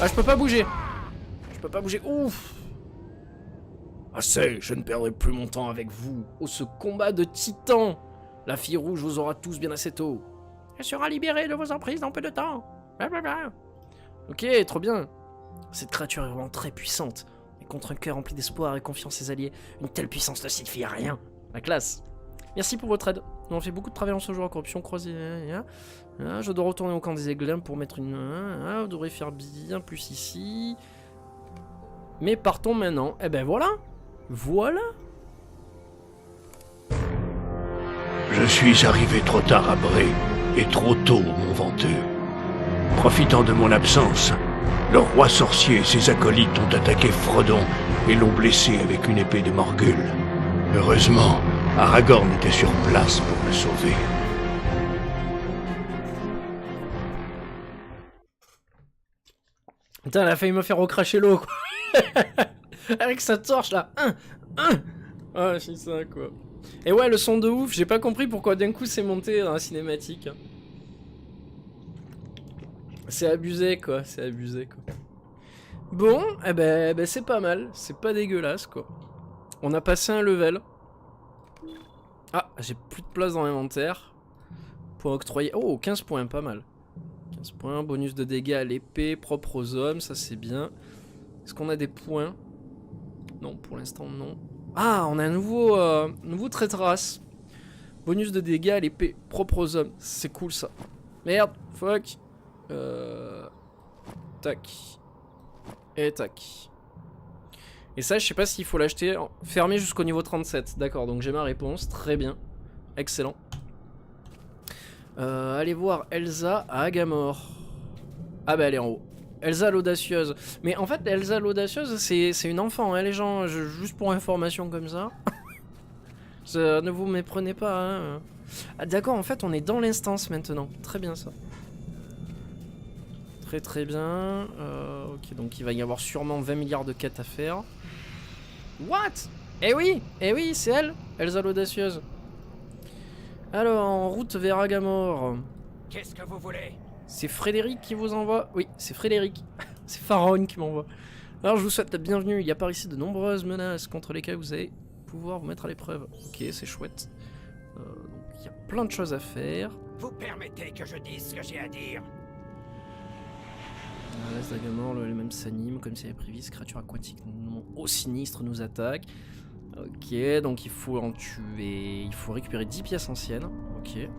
Ah, je peux pas bouger. Je peux pas bouger. Ouf. Assez, je ne perdrai plus mon temps avec vous. Oh, ce combat de titans. La fille rouge vous aura tous bien assez tôt. Elle sera libérée de vos emprises dans peu de temps. Blablabla. Ok, trop bien. Cette créature est vraiment très puissante. Et contre un cœur rempli d'espoir et confiance ses alliés, une telle puissance ne signifie rien. La classe. Merci pour votre aide. Nous avons fait beaucoup de travail en ce jour à corruption croisée. Je dois retourner au camp des Aiglins pour mettre une... On devrait faire bien plus ici. Mais partons maintenant. Eh ben voilà. Voilà. Je suis arrivé trop tard à Bré, et trop tôt, mon venteux. Profitant de mon absence, le roi sorcier et ses acolytes ont attaqué Frodon et l'ont blessé avec une épée de Morgul. Heureusement, Aragorn était sur place pour me sauver. Putain, elle a failli me faire recracher l'eau, quoi. Avec sa torche, là. Ah, c'est ça, quoi. Et ouais, le son de ouf, j'ai pas compris pourquoi d'un coup c'est monté dans la cinématique. C'est abusé, quoi. C'est abusé, quoi. Bon, eh ben c'est pas mal. C'est pas dégueulasse, quoi. On a passé un level. Ah, j'ai plus de place dans l'inventaire. Point octroyé. Oh, 15 points, pas mal. 15 points, bonus de dégâts à l'épée, propre aux hommes, ça c'est bien. Est-ce qu'on a des points? Non, pour l'instant non. Ah, on a un nouveau trait de race. Bonus de dégâts à l'épée, propre aux hommes. C'est cool ça. Merde, fuck. Tac. Et tac. Et ça, je sais pas s'il faut l'acheter fermé jusqu'au niveau 37. D'accord, donc j'ai ma réponse. Très bien. Excellent. Allez voir Elsa à Agamor. Ah bah elle est en haut. Elsa l'audacieuse. Mais en fait, Elsa l'audacieuse, c'est une enfant, hein, les gens. Juste pour information comme ça. Ne vous méprenez pas. Hein. Ah, d'accord, en fait, on est dans l'instance maintenant. Très bien ça. Très très bien. Ok, donc il va y avoir sûrement 20 milliards de quêtes à faire. What? Eh oui, c'est elle, Elsa l'audacieuse. Alors, en route vers Agamor. Qu'est-ce que vous voulez? C'est Frédéric qui vous envoie. Oui, c'est Frédéric. C'est Pharaon qui m'envoie. Alors, je vous souhaite la bienvenue. Il y a par ici de nombreuses menaces contre lesquelles vous allez pouvoir vous mettre à l'épreuve. Ok, c'est chouette. Donc, il y a plein de choses à faire. Vous permettez que je dise ce que j'ai à dire? Dagamor, le même s'anime, comme si elle avait prévu, ces créatures aquatiques non au sinistre nous attaquent. Ok, donc il faut en tuer, il faut récupérer 10 pièces anciennes, ok.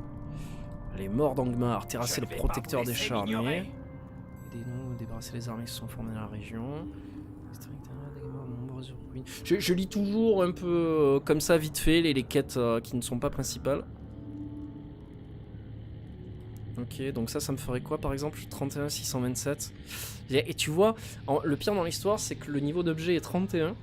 Les morts d'Angmar, terrasser le protecteur des charmés. Aidez-nous à débarrasser les armées qui se sont formées dans la région. Je lis toujours un peu comme ça vite fait les quêtes qui ne sont pas principales. Ok, donc ça me ferait quoi par exemple? 31 627. Et tu vois, le pire dans l'histoire c'est que le niveau d'objet est 31.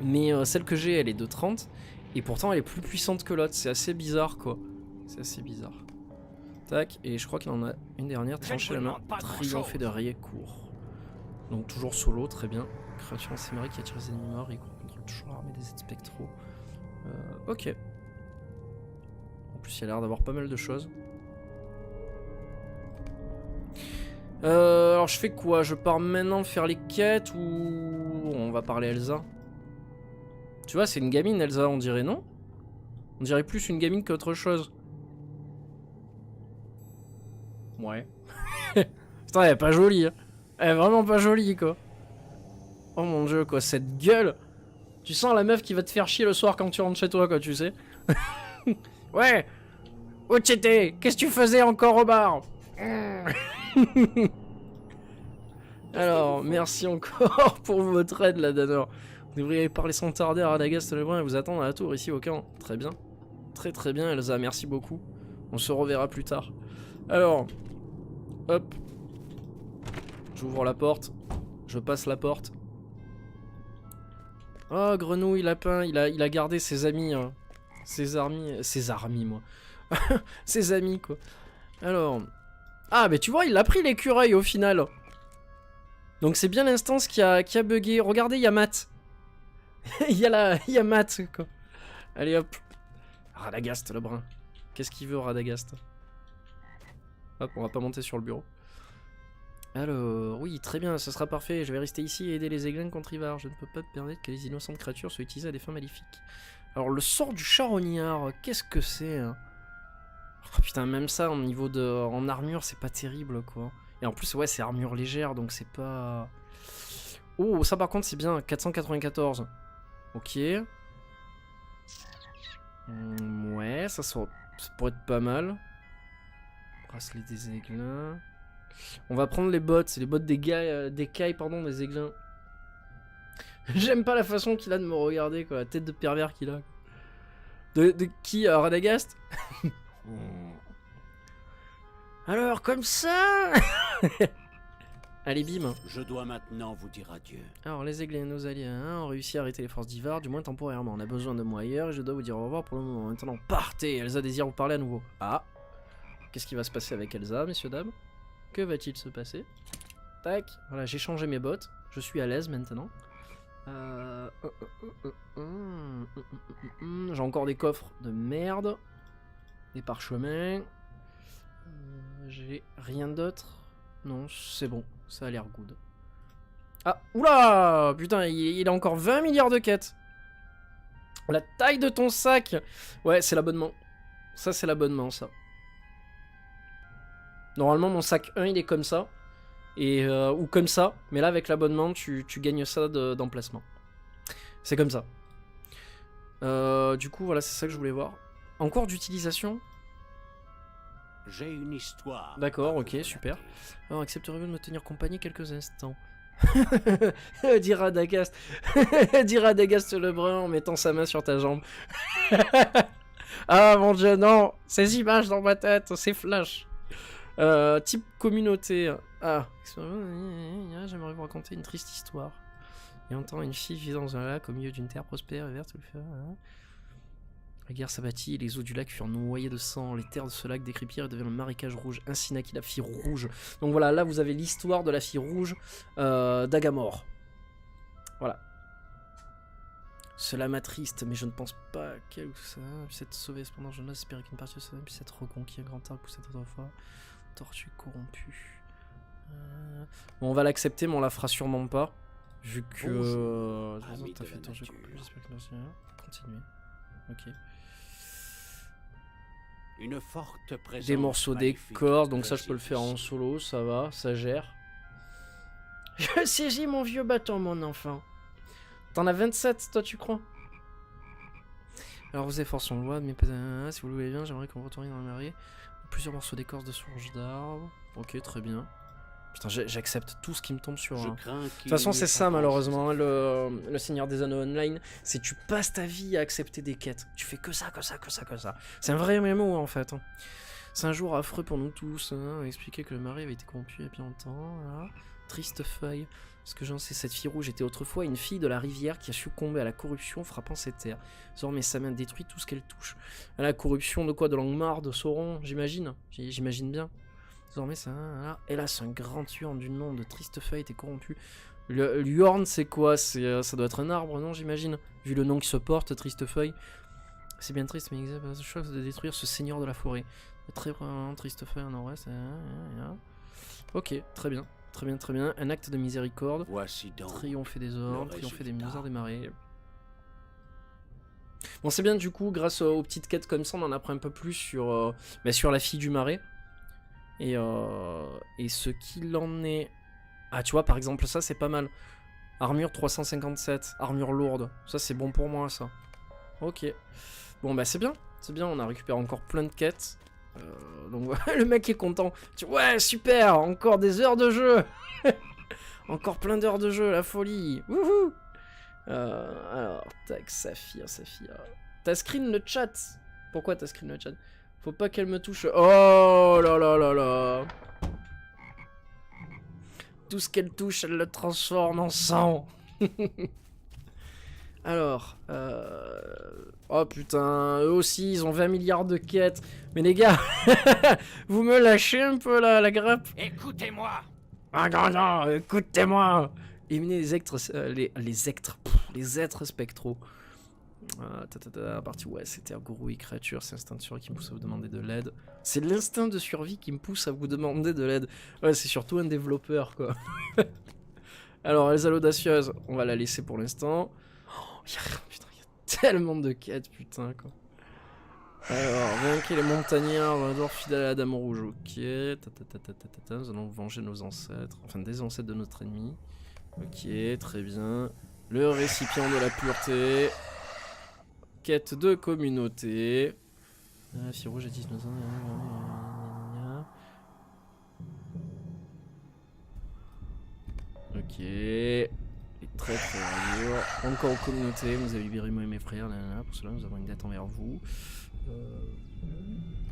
Mais celle que j'ai elle est de 30. Et pourtant elle est plus puissante que l'autre. C'est assez bizarre quoi. C'est assez bizarre. Tac, et je crois qu'il en a une dernière. Trancher la main, triompher de Riecourt. Donc toujours solo, très bien. Créature enseignée qui attire les ennemis morts et contrôle toujours l'armée des êtres spectraux. Ok. En plus il y a l'air d'avoir pas mal de choses. Alors je fais quoi? Je pars maintenant faire les quêtes ou on va parler Elsa? Tu vois, c'est une gamine Elsa, on dirait, non? On dirait plus une gamine qu'autre chose. Ouais. Putain, elle est pas jolie. Hein. Elle est vraiment pas jolie, quoi. Oh mon dieu, quoi, cette gueule. Tu sens la meuf qui va te faire chier le soir quand tu rentres chez toi, quoi, tu sais. Ouais. Où t'étais? Qu'est-ce que tu faisais encore au bar? Alors, merci encore pour votre aide, la Danor. Vous devriez parler sans tarder à Radagast le Brun et vous attendre à la tour ici au camp. Très bien. Très très bien, Elsa, merci beaucoup. On se reverra plus tard. Alors, hop. J'ouvre la porte. Je passe la porte. Oh, grenouille, lapin, il a gardé ses amis. Hein. Ses armies, moi. Ses amis, quoi. Alors... Ah, mais tu vois, il a pris l'écureuil au final. Donc c'est bien l'instance qui a bugué. Regardez, il y a Matt. Il y a Matt, quoi. Allez, hop. Radagast, le brun. Qu'est-ce qu'il veut, Radagast? Hop, on va pas monter sur le bureau. Alors, oui, très bien, ce sera parfait. Je vais rester ici et aider les aiglins contre Ivar. Je ne peux pas me permettre que les innocentes créatures soient utilisées à des fins maléfiques. Alors, le sort du charognard, qu'est-ce que c'est hein? Oh, putain, même ça, en armure, c'est pas terrible, quoi. Et en plus, ouais, c'est armure légère, donc c'est pas... Oh, ça par contre, c'est bien, 494. Ok. Ouais, ça pourrait être pas mal. Bracelet des aiglins. On va prendre les bottes, c'est les bottes des cailles, pardon, des aiglins. J'aime pas la façon qu'il a de me regarder, quoi, la tête de pervers qu'il a. De qui, Radagast? Alors, comme ça. Allez, bim. Je dois maintenant vous dire adieu. Alors, les aiglins, nos alliés, hein, ont réussi à arrêter les forces d'Ivar, du moins temporairement. On a besoin de moi ailleurs et je dois vous dire au revoir pour le moment. Maintenant, partez. Elsa désire vous parler à nouveau. Ah. Qu'est-ce qui va se passer avec Elsa, messieurs, dames? Que va-t-il se passer? Tac. Voilà, j'ai changé mes bottes. Je suis à l'aise maintenant. J'ai encore des coffres de merde. Des parchemins. J'ai rien d'autre. Non, c'est bon. Ça a l'air good. Ah, oula! Putain, il a encore 20 milliards de quêtes. La taille de ton sac! Ouais, c'est l'abonnement. Ça, c'est l'abonnement, ça. Normalement, mon sac 1, il est comme ça. Et, ou comme ça. Mais là, avec l'abonnement, tu gagnes ça d'emplacement. C'est comme ça. Du coup, voilà, c'est ça que je voulais voir. En cours d'utilisation. J'ai une histoire. D'accord, ok, super. Alors, accepterez-vous de me tenir compagnie quelques instants? Dit Radagast. Dit Radagast le brun en mettant sa main sur ta jambe. Ah mon dieu, non. Ces images dans ma tête, c'est flash. Type communauté. Ah. J'aimerais vous raconter une triste histoire. Il y a longtemps, une fille vivait dans un lac au milieu d'une terre prospère et verte. La guerre s'abattit et les eaux du lac furent noyées de sang. Les terres de ce lac décrépirent et devinrent un marécage rouge. Ainsi naquit la fille rouge. Donc voilà, là vous avez l'histoire de la fille rouge d'Agamor. Voilà. Cela m'attriste, mais je ne pense pas qu'elle ou ça puisse être sauvée. Cependant, je n'ose espérer qu'une partie de cela puisse être reconquis. Un grand arbre poussait autrefois. Tortue corrompue. Bon, on va l'accepter, mais on la fera sûrement pas. Vu que. T'as fait ton jeu complet, j'espère que merci. Continuez. Ok. Une forte présence Des morceaux maléfique d'écorce, donc ça je réside peux le faire en ici. solo, ça va, ça gère. Je saisis mon vieux bâton, mon enfant. T'en as 27, toi, tu crois? Alors, vos efforts sont louables, mais si vous le voulez bien, j'aimerais qu'on retourne dans la marée. Plusieurs morceaux d'écorce de sourge d'arbre. Ok, très bien. Putain, j'accepte tout ce qui me tombe sur un. De toute façon, c'est ça, malheureusement, le Seigneur des Anneaux Online. C'est tu passes ta vie à accepter des quêtes. Tu fais que ça, que ça, que ça, que ça. C'est un vrai MMO, en fait. C'est un jour affreux pour nous tous. On a expliqué que le mari avait été corrompu il y a bien longtemps. Voilà. Triste feuille. Ce que j'en sais, cette fille rouge était autrefois une fille de la rivière qui a succombé à la corruption frappant ses terres. Désormais, sa main détruit tout ce qu'elle touche. À la corruption de quoi? De Langmar, de Sauron, j'imagine. J'imagine bien. Désormais, ça. Voilà. Hélas, un grand tueur du nom de Tristefeuille était corrompu. Ljorn, c'est quoi? Ça doit être un arbre, non, j'imagine? Vu le nom qui se porte, Tristefeuille. C'est bien triste, mais exact, la chose de détruire ce seigneur de la forêt. Très vraiment Tristefeuille en nord-ouest. Ok, très bien. Très bien, très bien. Un acte de miséricorde. Voici donc triompher des ordres, triompher des misères des marées. Bon, c'est bien du coup, grâce aux petites quêtes comme ça, on en apprend un peu plus sur, sur la fille du marais. Et ce qu'il en est... Ah, tu vois, par exemple, ça, c'est pas mal. Armure 357, armure lourde. Ça, c'est bon pour moi, ça. Ok. Bon, bah, c'est bien. C'est bien, on a récupéré encore plein de quêtes. Donc le mec est content. Ouais, super, encore des heures de jeu. Encore plein d'heures de jeu, la folie. Wouhou. Alors, tac, Saphir. T'as screen le chat. Pourquoi t'as screen le chat? Faut pas qu'elle me touche. Oh là là là là. Tout ce qu'elle touche, elle le transforme en sang. Alors, oh putain, eux aussi, ils ont 20 milliards de quêtes. Mais les gars, vous me lâchez un peu la grappe? Écoutez-moi. Ah non, écoutez-moi. Éliminez les êtres spectraux. Partie, ouais, c'était un gourou et créature, c'est l'instinct de survie qui me pousse à vous demander de l'aide. C'est l'instinct de survie qui me pousse à vous demander de l'aide. Ouais, c'est surtout un développeur, quoi. Alors, Elsa l'audacieuse, on va la laisser pour l'instant. Putain, il y a tellement de quêtes, putain, quoi. Alors, vaincre les montagnards, Vendor fidèle à la Dame Rouge, ok. Nous allons venger nos ancêtres, enfin des ancêtres de notre ennemi. Ok, très bien. Le récipient de la pureté. Quête de communauté. Fille rouge à 19 ans. Ok. Très dur. Encore aux communautés, vous avez libéré moi et mes frères. Pour cela, nous avons une dette envers vous.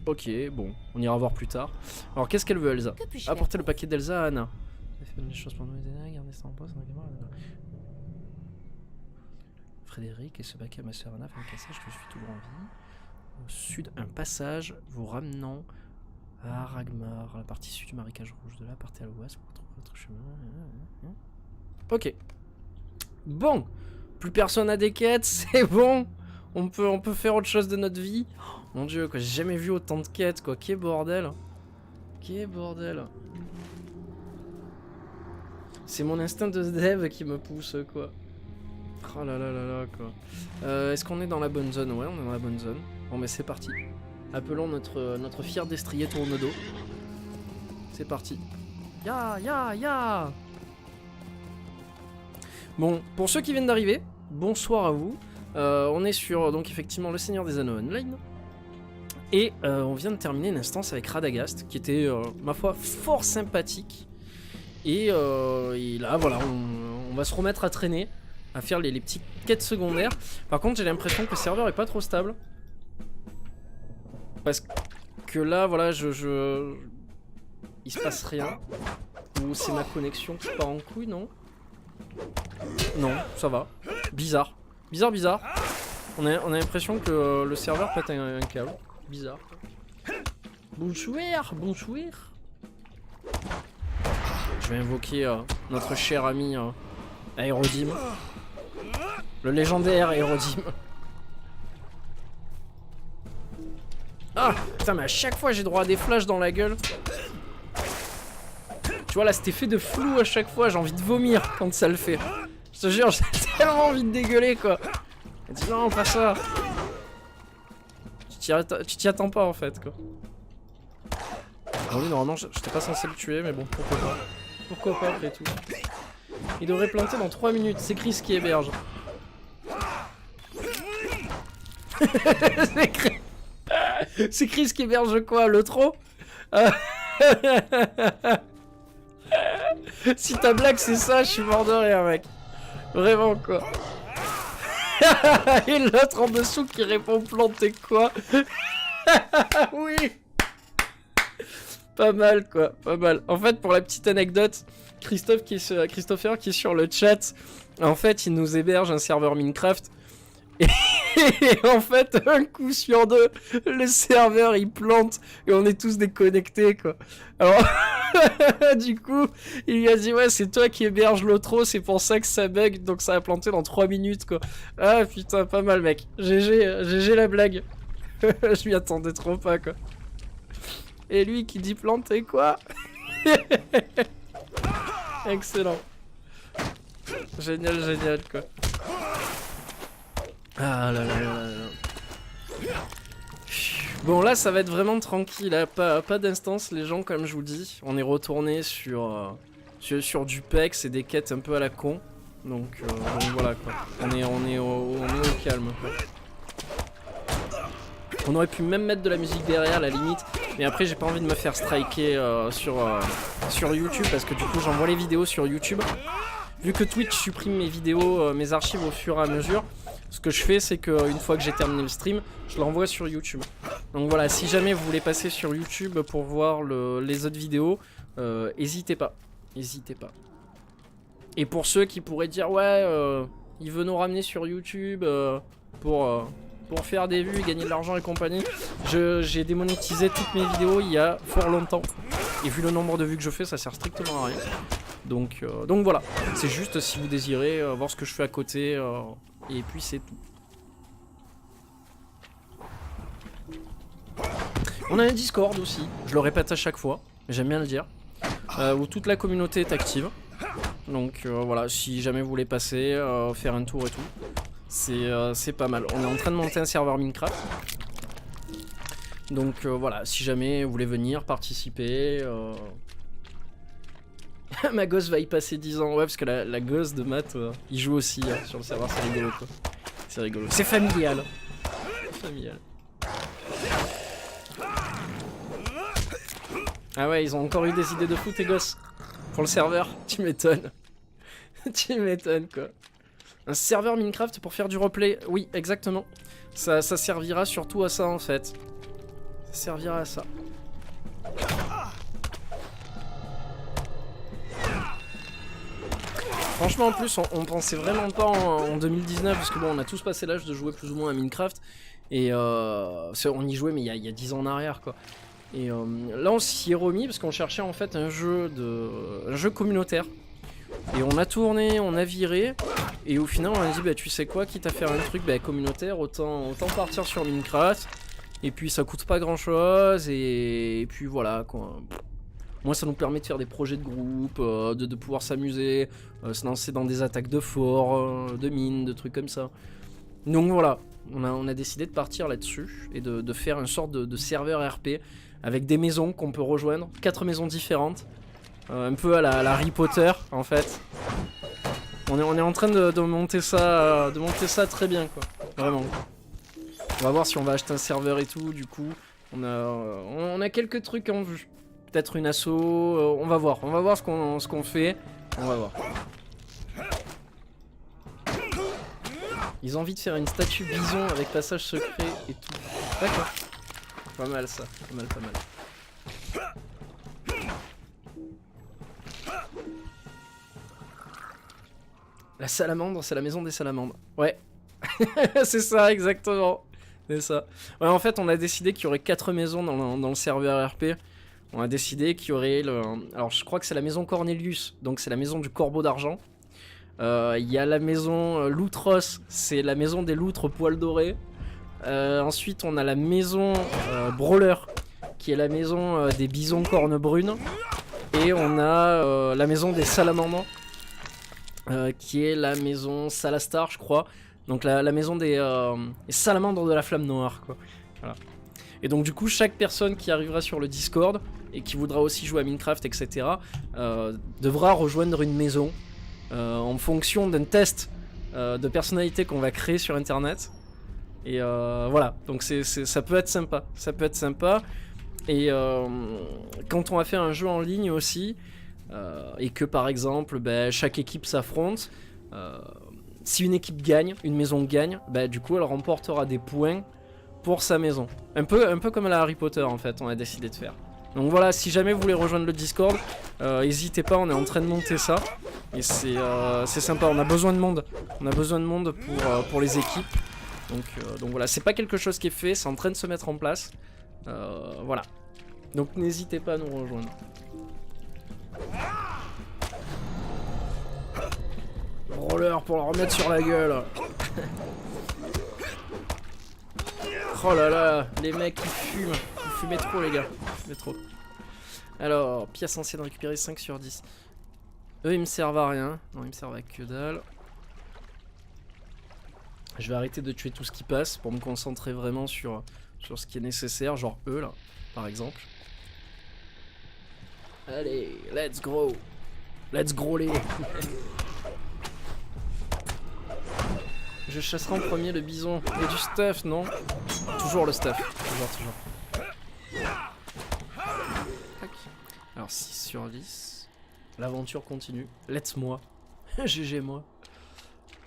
Ok, bon, on ira voir plus tard. Alors, qu'est-ce qu'elle veut, Elsa? Apporter le paquet d'Elsa à Anna. Faites des choses pour nous aider, gardez ça en poste. Frédéric et ce paquet à ma soeur Anna fait un cassage que je suis toujours en vie. Au sud, un passage vous ramenant à Ragmar, à la partie sud du marécage rouge. De là, partez à l'ouest pour retrouver votre chemin. Ok. Bon, plus personne n'a des quêtes, c'est bon. On peut faire autre chose de notre vie. Oh, mon dieu, quoi, j'ai jamais vu autant de quêtes, quoi. Qu'est bordel. Qu'est bordel. C'est mon instinct de dev qui me pousse, quoi. Oh là là là là, quoi. Est-ce qu'on est dans la bonne zone? Ouais, on est dans la bonne zone. Bon, mais c'est parti. Appelons notre fier destrier tourne-dos. C'est parti. Ya. Bon, pour ceux qui viennent d'arriver, bonsoir à vous. On est sur, donc effectivement, le Seigneur des Anneaux Online. Et on vient de terminer une instance avec Radagast, qui était, ma foi, fort sympathique. Et là, voilà, on va se remettre à traîner, à faire les petites quêtes secondaires. Par contre, j'ai l'impression que le serveur est pas trop stable. Parce que là, voilà, il se passe rien. Ou c'est ma connexion qui part en couille, non? Non, ça va. Bizarre. Bizarre. On a l'impression que le serveur pète un câble. Bizarre. Bonjour. Je vais invoquer notre cher ami Aérodyme. Le légendaire Aérodyme. Ah putain, mais à chaque fois j'ai droit à des flashs dans la gueule. Tu vois là, cet effet de flou à chaque fois, j'ai envie de vomir quand ça le fait. Je te jure, j'ai tellement envie de dégueuler, quoi. Elle dit non, pas ça. Tu t'y attends pas en fait, quoi. Bon, lui, normalement, j'étais pas censé le tuer, mais bon, pourquoi pas. Pourquoi pas après tout. Il devrait planter dans 3 minutes. C'est Chris qui héberge. C'est Chris qui héberge quoi? Le trot? Si ta blague c'est ça, je suis mort de rire, mec. Vraiment, quoi. Et l'autre en dessous qui répond planter quoi? Oui. Pas mal, quoi. Pas mal. En fait, pour la petite anecdote, Christopher qui est sur le chat, en fait, il nous héberge un serveur Minecraft. Et en fait, un coup sur deux, le serveur il plante et on est tous déconnectés, quoi. Alors, du coup, il lui a dit ouais, c'est toi qui héberge l'autre, c'est pour ça que ça bug, donc ça a planté dans 3 minutes, quoi. Ah putain, pas mal, mec. GG la blague. Je m'y attendais trop pas, quoi. Et lui qui dit planter quoi? Excellent. Génial, quoi. Ah là là là là. Bon, là ça va être vraiment tranquille, hein. Pas d'instance, les gens, comme je vous dis. On est retourné sur du PEX et des quêtes un peu à la con. Donc voilà, quoi. On est au calme, quoi. On aurait pu même mettre de la musique derrière, à la limite. Mais après, j'ai pas envie de me faire striker sur YouTube, parce que du coup, j'envoie les vidéos sur YouTube. Vu que Twitch supprime mes vidéos, mes archives au fur et à mesure, ce que je fais, c'est qu'une fois que j'ai terminé le stream, je l'envoie sur YouTube. Donc voilà, si jamais vous voulez passer sur YouTube pour voir les autres vidéos, n'hésitez pas. N'hésitez pas. Et pour ceux qui pourraient dire, ouais, il veut nous ramener sur YouTube pour faire des vues et gagner de l'argent et compagnie, j'ai démonétisé toutes mes vidéos il y a fort longtemps. Et vu le nombre de vues que je fais, ça sert strictement à rien. Donc voilà, c'est juste si vous désirez voir ce que je fais à côté, et puis c'est tout. On a un Discord aussi, je le répète à chaque fois, j'aime bien le dire, où toute la communauté est active. Donc voilà, si jamais vous voulez passer, faire un tour et tout, c'est pas mal. On est en train de monter un serveur Minecraft. Donc voilà, si jamais vous voulez venir participer... Ma gosse va y passer 10 ans, ouais, parce que la gosse de Matt, il joue aussi sur le serveur, c'est rigolo, quoi. C'est rigolo. C'est familial. Familial. Ah ouais, ils ont encore eu des idées de fou, tes gosses. Pour le serveur, tu m'étonnes. Tu m'étonnes, quoi. Un serveur Minecraft pour faire du replay, oui, exactement. Ça servira surtout à ça, en fait. Ça servira à ça. Franchement, en plus, on pensait vraiment pas en 2019, parce que bon, on a tous passé l'âge de jouer plus ou moins à Minecraft, et on y jouait, mais il y a 10 ans en arrière, quoi. Et là, on s'y est remis, parce qu'on cherchait en fait un jeu communautaire. Et on a tourné, on a viré, et au final, on a dit, bah tu sais quoi, quitte à faire un truc communautaire, autant partir sur Minecraft, et puis ça coûte pas grand chose, et puis voilà, quoi. Moi, ça nous permet de faire des projets de groupe, de pouvoir s'amuser, se lancer dans des attaques de forts, de mines, de trucs comme ça. Donc voilà, on a décidé de partir là-dessus et de faire une sorte de serveur RP avec des maisons qu'on peut rejoindre, 4 maisons différentes, un peu à la Harry Potter en fait. On est en train de monter ça, très bien, quoi, vraiment. On va voir si on va acheter un serveur et tout. Du coup, on a quelques trucs en vue. Peut-être une asso, on va voir ce qu'on fait, on va voir. Ils ont envie de faire une statue bison avec passage secret et tout. D'accord. Pas mal ça, pas mal. La salamandre, c'est la maison des salamandres. Ouais, c'est ça, exactement. C'est ça. Ouais, en fait, on a décidé qu'il y aurait 4 maisons dans le serveur RP. On a décidé qu'il y aurait alors je crois que c'est la maison Cornelius, donc c'est la maison du corbeau d'argent. Il y a la maison Loutros, c'est la maison des loutres poils dorés. Ensuite on a la maison Brawler, qui est la maison des bisons cornes brunes. Et on a la maison des salamandres, qui est la maison Salastar, je crois. Donc la maison des salamandres de la flamme noire, quoi. Voilà. Et donc du coup, chaque personne qui arrivera sur le Discord et qui voudra aussi jouer à Minecraft, etc., devra rejoindre une maison. en fonction d'un test de personnalité qu'on va créer sur internet. Et voilà, donc ça peut être sympa. Ça peut être sympa. Et quand on va faire un jeu en ligne aussi, et que par exemple chaque équipe s'affronte, si une équipe gagne, une maison gagne, du coup elle remportera des points pour sa maison. Un peu comme la Harry Potter en fait, on a décidé de faire. Donc voilà, si jamais vous voulez rejoindre le Discord, n'hésitez pas, on est en train de monter ça. Et c'est sympa, on a besoin de monde. On a besoin de monde pour les équipes. Donc voilà, c'est pas quelque chose qui est fait, c'est en train de se mettre en place. Voilà. Donc n'hésitez pas à nous rejoindre. Roller pour leur remettre sur la gueule. Oh là là, les mecs qui fument. Vous fumez trop les gars, vous fumez trop. Alors, pièce ancienne récupérée 5 sur 10. Eux ils me servent à rien. Non, ils me servent à que dalle. Je vais arrêter de tuer tout ce qui passe pour me concentrer vraiment sur ce qui est nécessaire. Genre eux là, par exemple. Allez, let's go. Let's growler. Je chasserai en premier le bison. Il y a du stuff, non? Toujours le stuff. Toujours. Tac. Alors 6 sur 10. L'aventure continue. Let's moi. GG moi.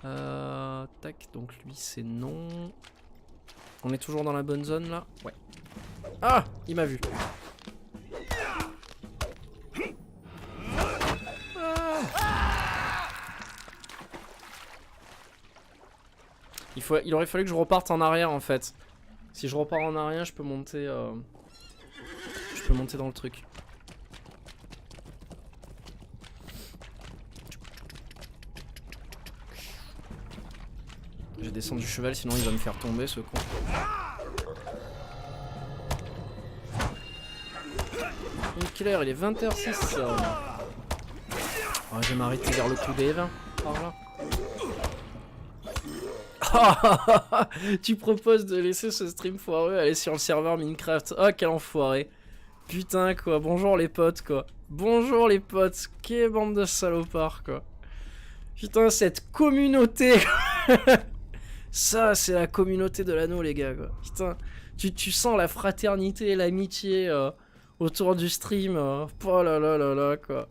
Tac, donc lui c'est non. On est toujours dans la bonne zone là? Ouais. Ah! Il m'a vu. Il aurait fallu que je reparte en arrière en fait. Si je repars en arrière, je peux monter dans le truc. Je vais descendre du cheval, sinon il va me faire tomber ce con. Quelle heure? Il est 20h06. Oh, je vais m'arrêter vers le coup des 20 par là. Tu proposes de laisser ce stream foireux aller sur le serveur Minecraft. Oh quel enfoiré. Putain quoi, bonjour les potes quoi. Bonjour les potes, quelle bande de salopards quoi. Putain cette communauté. Ça c'est la communauté de l'anneau les gars quoi. Putain, tu sens la fraternité et l'amitié autour du stream. Oh là là là là quoi.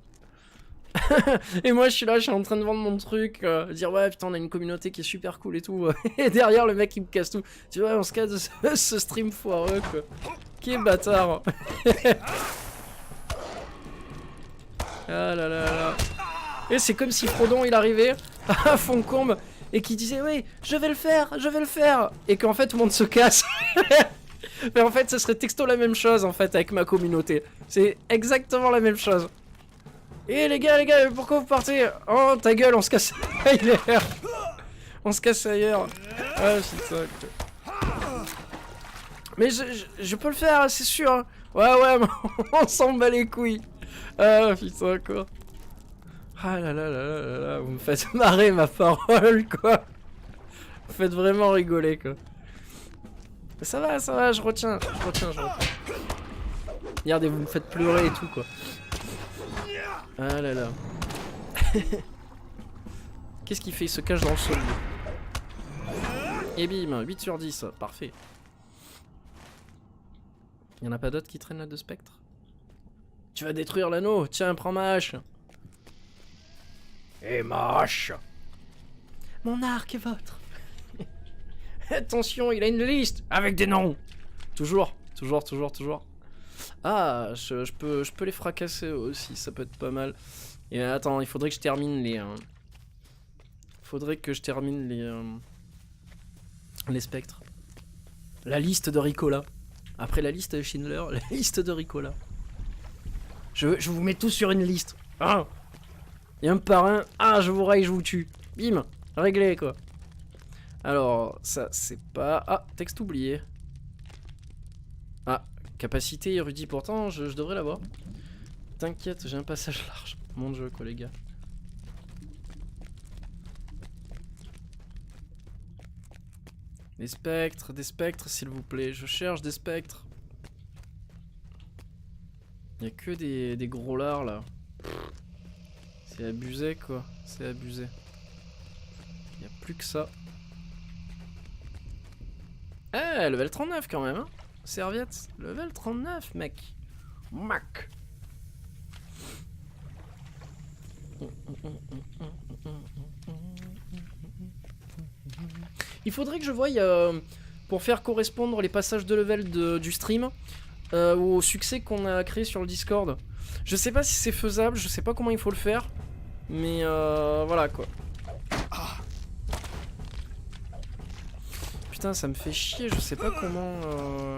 Et moi je suis là, je suis en train de vendre mon truc, dire ouais putain on a une communauté qui est super cool et tout. Et derrière le mec il me casse tout. Tu vois on se casse de ce stream foireux quoi. Qui est bâtard. Ah là là là. Et c'est comme si Frodon il arrivait à Foncombe et qui disait oui je vais le faire. Et qu'en fait tout le monde se casse. Mais en fait ce serait texto la même chose en fait avec ma communauté. C'est exactement la même chose. Eh les gars, pourquoi vous partez? Oh ta gueule, on se casse ailleurs. On se casse ailleurs. Ah putain. Mais je peux le faire, c'est sûr. Hein. Ouais, on s'en bat les couilles. Ah putain quoi. Ah là là là là là, vous me faites marrer ma parole quoi. Vous faites vraiment rigoler quoi. Mais ça va, je retiens. Regardez, vous me faites pleurer et tout quoi. Ah là là. Qu'est-ce qu'il fait? Il se cache dans le sol. Et bim, 8 sur 10, parfait. Y'en a pas d'autres qui traînent là de spectre? Tu vas détruire l'anneau, tiens, prends ma hache. Et ma hache. Mon arc est votre. Attention, il a une liste avec des noms. Toujours. Ah, je peux les fracasser aussi, ça peut être pas mal. Et attends, il faudrait que je termine les spectres. La liste de Ricola. Après la liste de Schindler, la liste de Ricola. Je vous mets tous sur une liste. Ah, et un par un. Ah, je vous raille, je vous tue. Bim, réglé quoi. Alors, ça c'est pas... Ah, texte oublié. Ah, capacité érudit, pourtant je devrais l'avoir. T'inquiète, j'ai un passage large. Mon jeu quoi les gars. Des spectres s'il vous plaît. Je cherche des spectres. Y'a que des gros lards là. C'est abusé quoi, c'est abusé. Il a plus que ça. Eh, level 39 quand même, hein. Serviette, level 39, mec. Mac. Il faudrait que je voie pour faire correspondre les passages de level du stream au succès qu'on a créé sur le Discord. Je sais pas si c'est faisable, je sais pas comment il faut le faire, mais voilà quoi. Putain, ça me fait chier, je sais pas comment.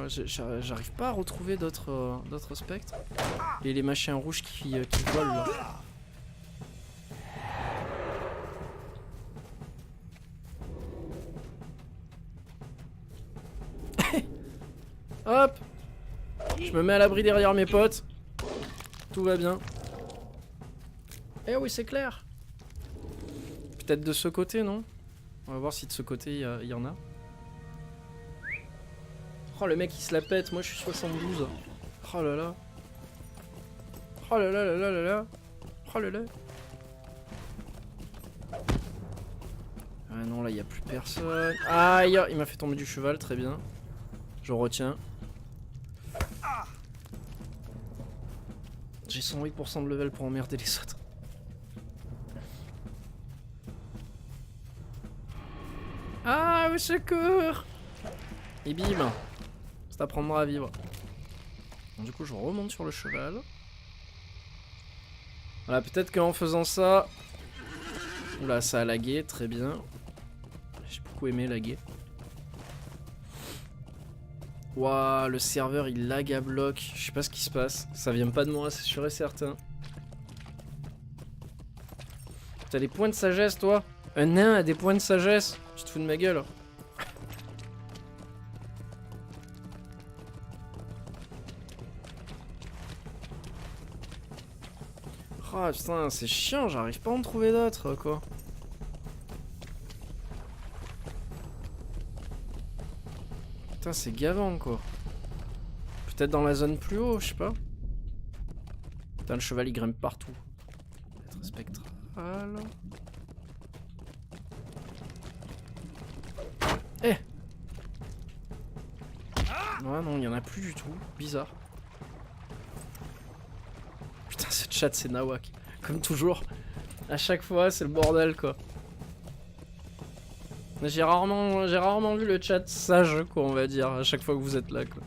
J'arrive pas à retrouver d'autres spectres. Et les machins rouges qui volent là. Hop! Je me mets à l'abri derrière mes potes. Tout va bien. Eh oui, c'est clair. Peut-être de ce côté, non? On va voir si de ce côté il y en a. Oh, le mec il se la pète. Moi je suis 72. Oh là là. Oh là là là là là là. Oh là là. Ah non, là il n'y a plus personne. Aïe, il m'a fait tomber du cheval, très bien. Je retiens. J'ai 108% de level pour emmerder les autres. Ah, au secours! Et bim! Ça t'apprendra à vivre. Bon, du coup, je remonte sur le cheval. Voilà, peut-être qu'en faisant ça... Oula, ça a lagué, très bien. J'ai beaucoup aimé laguer. Waouh, le serveur il lag à bloc. Je sais pas ce qui se passe. Ça vient pas de moi, c'est sûr et certain. T'as des points de sagesse, toi? Un nain a des points de sagesse? Tu te fous de ma gueule? Oh putain, c'est chiant, j'arrive pas à en trouver d'autres, quoi. Putain, c'est gavant, quoi. Peut-être dans la zone plus haut, je sais pas. Putain, le cheval, il grimpe partout. Être spectral. Eh! Ouais, non, il y en a plus du tout. Bizarre. Putain, ce chat, c'est nawak. Comme toujours. À chaque fois, c'est le bordel, quoi. J'ai rarement vu le chat sage, quoi, on va dire, à chaque fois que vous êtes là, quoi.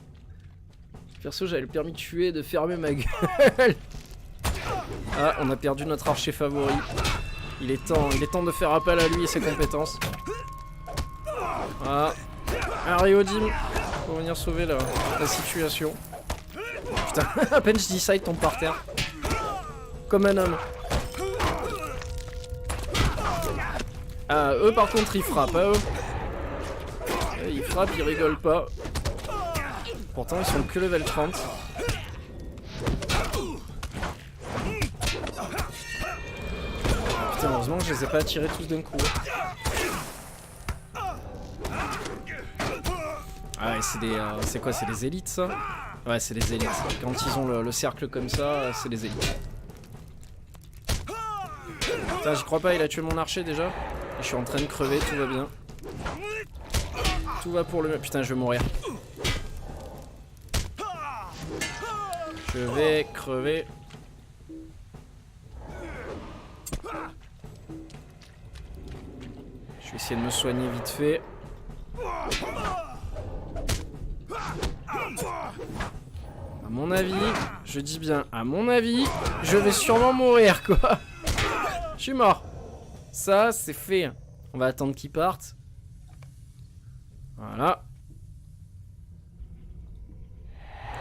Perso, j'avais le permis de tuer et de fermer ma gueule. Ah, on a perdu notre archer favori. Il est temps de faire appel à lui et ses compétences. Ah, Ariodim, pour venir sauver la situation. Putain, à peine je dis ça, il tombe par terre. Comme un homme. Ah, eux par contre ils frappent, hein, eux. Ils frappent, ils rigolent pas. Pourtant ils sont que level 30. Putain, heureusement que je les ai pas attirés tous d'un coup. Ah ouais, c'est des... c'est quoi, c'est des élites ça? Ouais, c'est des élites. Quand ils ont le cercle comme ça, c'est des élites. Putain, j'y crois pas, il a tué mon archer déjà. Je suis en train de crever, tout va bien. Tout va pour le... Putain, je vais mourir. Je vais crever. Je vais essayer de me soigner vite fait. À mon avis, je dis bien, à mon avis, je vais sûrement mourir, quoi. Je suis mort. Ça, c'est fait. On va attendre qu'ils partent. Voilà.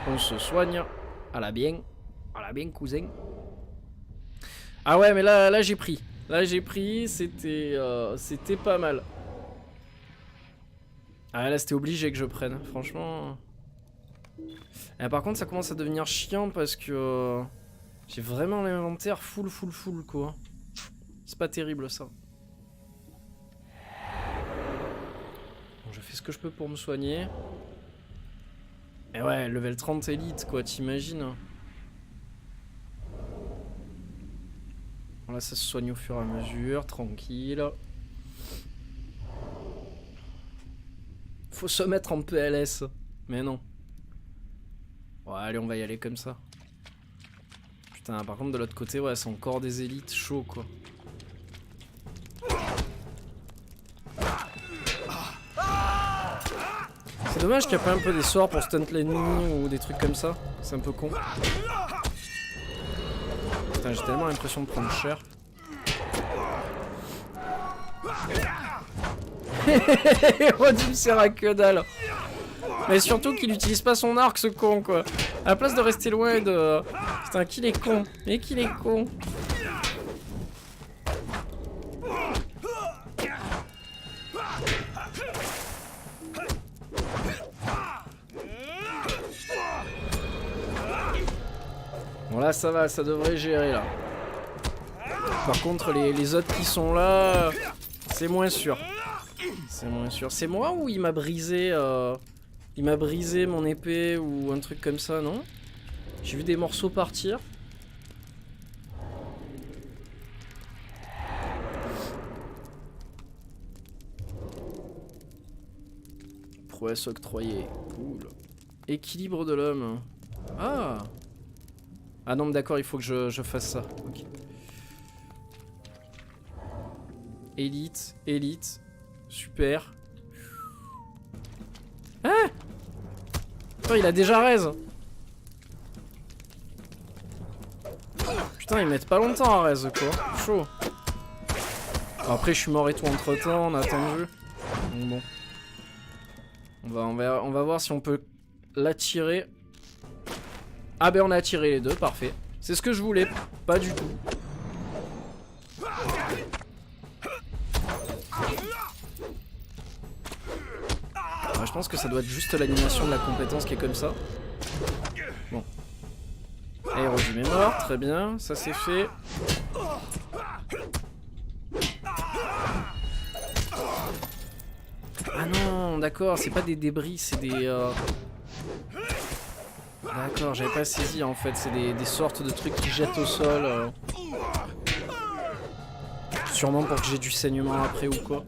On se soigne. À la bien, cousin. Ah ouais, mais là j'ai pris. Là, j'ai pris. C'était pas mal. Ah là, c'était obligé que je prenne. Franchement. Par contre, ça commence à devenir chiant parce que j'ai vraiment l'inventaire full, quoi. C'est pas terrible ça. Bon, je fais ce que je peux pour me soigner. Et ouais, level 30 élite quoi, t'imagines? Là, ça se soigne au fur et à mesure, tranquille. Faut se mettre en PLS. Mais non. Ouais, allez, on va y aller comme ça. Putain, par contre, de l'autre côté, ouais, c'est encore des élites chauds, quoi. C'est dommage qu'il n'y a pas un peu des sorts pour stunt l'ennemi ou des trucs comme ça. C'est un peu con. Putain, j'ai tellement l'impression de prendre cher. Rodin sert à que dalle. Mais surtout qu'il utilise pas son arc, ce con, quoi. À la place de rester loin et de... Putain, qu'il est con. Mais qu'il est con. Bon là ça va, ça devrait gérer là. Par contre les autres qui sont là, c'est moins sûr. C'est moins sûr. C'est moi ou il m'a brisé mon épée ou un truc comme ça, non? J'ai vu des morceaux partir. Prouesse octroyée. Cool. Équilibre de l'homme. Ah! Ah non, mais d'accord, il faut que je fasse ça. Ok. Élite, élite. Super. Ah! Putain, il a déjà raise. Putain, ils mettent pas longtemps à raise, quoi. Chaud. Après, je suis mort et tout entre temps, on a attendu. Bon. On va voir si on peut l'attirer. Ah ben on a attiré les deux, parfait. C'est ce que je voulais, pas du tout. Ah, je pense que ça doit être juste l'animation de la compétence qui est comme ça. Bon. Aérodime est mort, très bien, ça c'est fait. Ah non, d'accord, c'est pas des débris, c'est des... D'accord, j'avais pas saisi en fait, c'est des sortes de trucs qui jettent au sol. Sûrement pour que j'ai du saignement après ou quoi.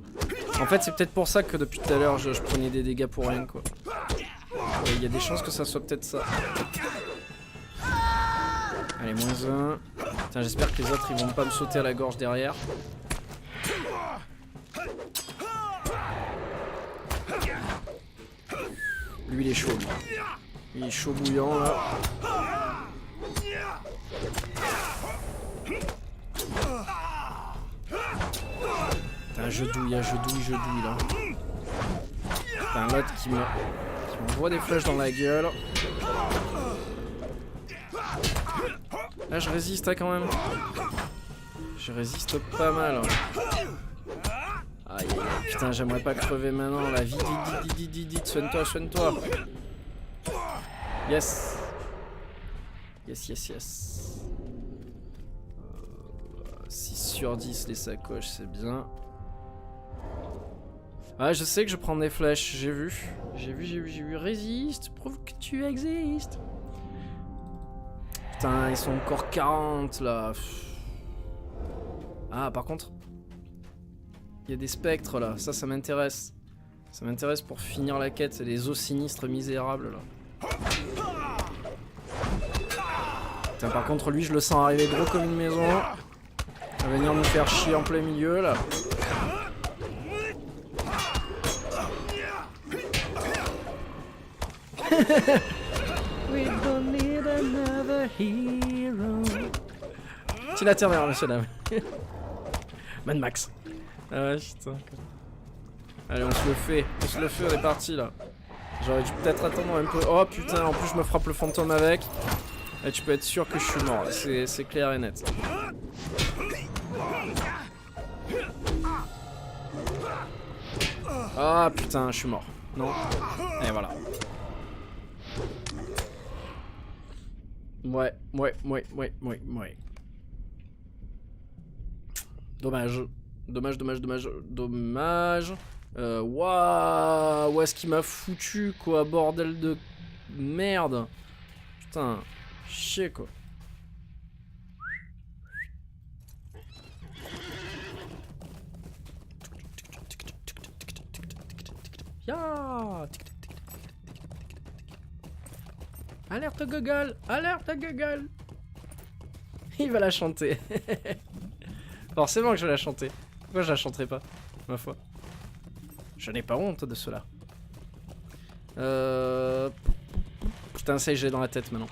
En fait, c'est peut-être pour ça que depuis tout à l'heure je prenais des dégâts pour rien, quoi. Il y a des chances que ça soit peut-être ça. Allez, -1. Putain, j'espère que les autres ils vont pas me sauter à la gorge derrière. Lui il est chaud, lui. Il est chaud bouillant là. Putain, je douille là. Putain, l'autre qui m'envoie des flèches dans la gueule. Là je résiste hein, quand même. Je résiste pas mal. Aïe, putain, j'aimerais pas crever maintenant là. Vite, soigne-toi. Yes. Yes. 6 sur 10 les sacoches, c'est bien. Ah, je sais que je prends des flèches, j'ai vu. Résiste, prouve que tu existes. Putain, ils sont encore 40 là. Ah, par contre, il y a des spectres là, ça m'intéresse. Ça m'intéresse pour finir la quête, c'est des os sinistres misérables là. Putain, par contre, lui, je le sens arriver gros comme une maison. Il va venir nous faire chier en plein milieu là. We don't need another hero. Tu la terre, monsieur dame. Mad Max. Ah ouais, putain. Allez, on se le fait, on est parti là. J'aurais dû peut-être attendre un peu. Oh putain, en plus je me frappe le fantôme avec. Et tu peux être sûr que je suis mort, c'est clair et net. Ah putain, je suis mort. Non. Et voilà. Ouais. Dommage. Waouh, où est-ce qu'il m'a foutu, quoi, bordel de merde. Putain, chier, quoi. Ya. Alerte Google. Alerte Google. Il va la chanter. Forcément que je vais la chanter. Pourquoi je la chanterai pas, ma foi? Je n'ai pas honte de cela. Putain, ça y est, j'ai dans la tête maintenant.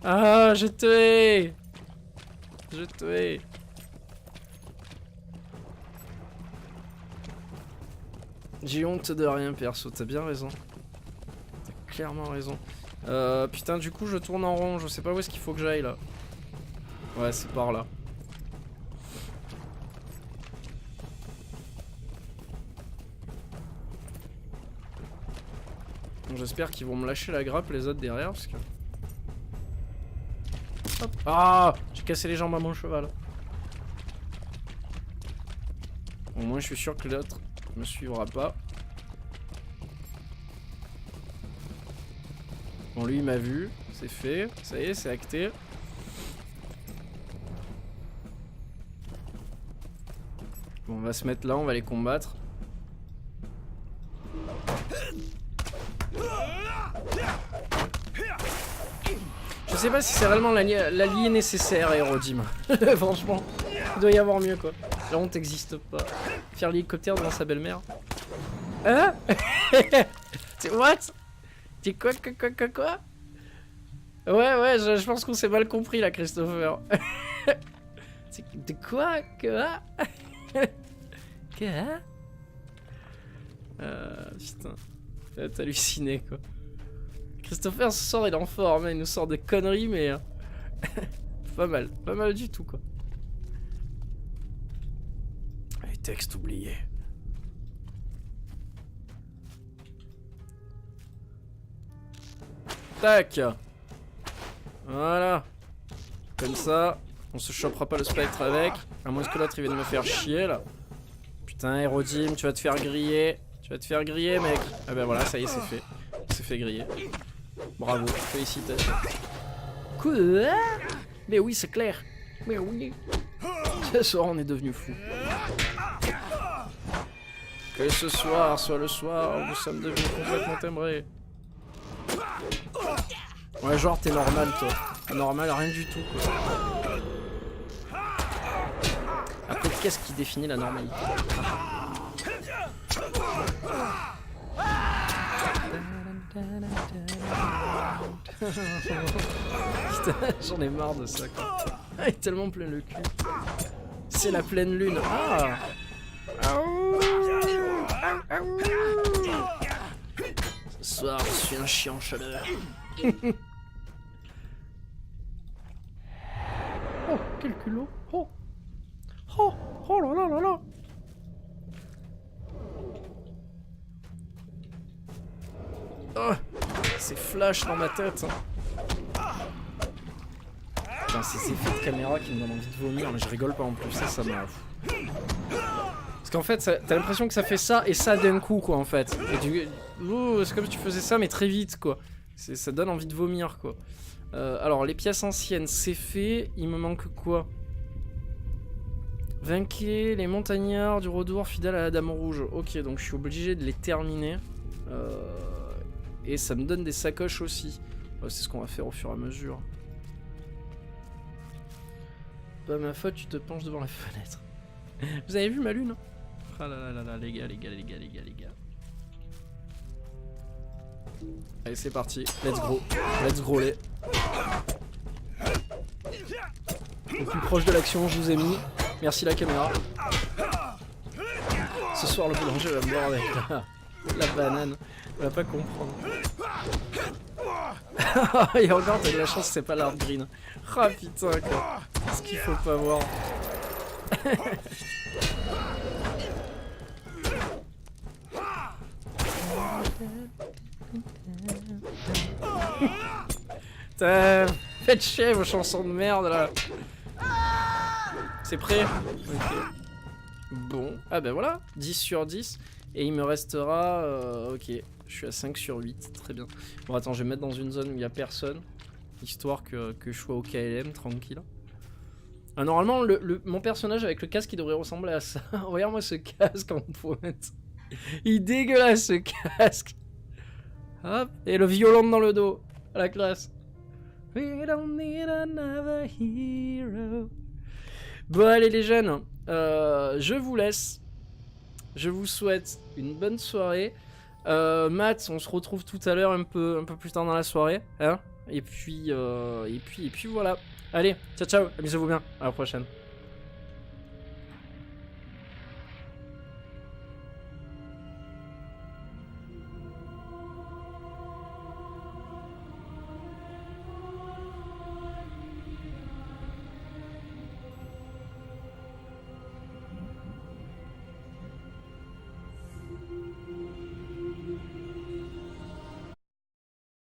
Ah, j'ai tué. J'ai tué. J'ai honte de rien, perso, t'as bien raison. T'as clairement raison. Putain, du coup, je tourne en rond, je sais pas où est-ce qu'il faut que j'aille là. Ouais, c'est par là. J'espère qu'ils vont me lâcher la grappe les autres derrière parce que... Hop. Ah, j'ai cassé les jambes à mon cheval. Au moins je suis sûr que l'autre me suivra pas. Bon, lui il m'a vu, c'est fait, ça y est, c'est acté. Bon, on va se mettre là, on va les combattre. Je sais pas si c'est réellement l'allié nécessaire à Hérodim. Franchement, il doit y avoir mieux quoi. La honte n'existe pas. Faire l'hélicoptère devant sa belle-mère. Hein? What? T'es quoi? Ouais, je pense qu'on s'est mal compris là, Christopher. De quoi? Putain. T'as halluciné quoi. Christopher ce soir il est en forme, il nous sort des conneries mais pas mal du tout quoi. Les textes oubliés. Tac. Voilà. Comme ça, on se chopera pas le spectre avec, à moins que l'autre il vienne me faire chier là. Putain, Hérodim, tu vas te faire griller. Tu vas te faire griller mec. Ah ben voilà, ça y est, c'est fait. On s'est fait griller. Bravo, félicitations. Quoi? Mais oui, c'est clair. Mais oui. Ce soir, on est devenu fous. Que ce soir soit le soir où nous sommes devenus complètement timbrés. Ouais, genre, t'es normal, toi. Normal, rien du tout, quoi. Après, qu'est-ce qui définit la normalité? Putain, j'en ai marre de ça quoi. Ah, il est tellement plein le cul. C'est la pleine lune. Ah. Ce soir, je suis un chien en chaleur. Oh, quel culot. Oh. Oh, oh là là là là. Oh, c'est flash dans ma tête. Putain, c'est ces effets de caméra qui me donnent envie de vomir, mais je rigole pas en plus, ça m'a... Parce qu'en fait, t'as l'impression que ça fait ça et ça d'un coup, quoi, en fait. Et c'est comme si tu faisais ça, mais très vite, quoi. Ça donne envie de vomir, quoi. Alors, les pièces anciennes, c'est fait. Il me manque quoi? Vainquez les montagnards du Rodour fidèles à la Dame Rouge. Ok, donc je suis obligé de les terminer. Et ça me donne des sacoches aussi. C'est ce qu'on va faire au fur et à mesure. Pas ma faute, tu te penches devant la fenêtre. Vous avez vu ma lune? Ah là là là, les gars. Allez, c'est parti. Let's go les. Au plus proche de l'action, je vous ai mis. Merci la caméra. Ce soir, le boulanger va me voir avec la banane. Il va pas comprendre. Et encore, t'as de la chance, c'est pas l'art green. Ah putain, quoi. Ce qu'il faut pas voir. Putain, faites chier vos chansons de merde là. C'est prêt? Ok. Bon, ah ben voilà, 10 sur 10. Et il me restera... ok, je suis à 5 sur 8, très bien. Bon attends, je vais me mettre dans une zone où il n'y a personne. Histoire que je sois au KLM, tranquille. Normalement, mon personnage avec le casque, il devrait ressembler à ça. Regarde-moi ce casque en pointe. Il est dégueulasse, ce casque. Hop, et le violon dans le dos. À la classe. We don't need another hero. Bon, allez les jeunes, je vous laisse. Je vous souhaite une bonne soirée. Matt, on se retrouve tout à l'heure un peu plus tard dans la soirée, hein. Et puis voilà. Allez, ciao ciao, amusez-vous bien, à la prochaine.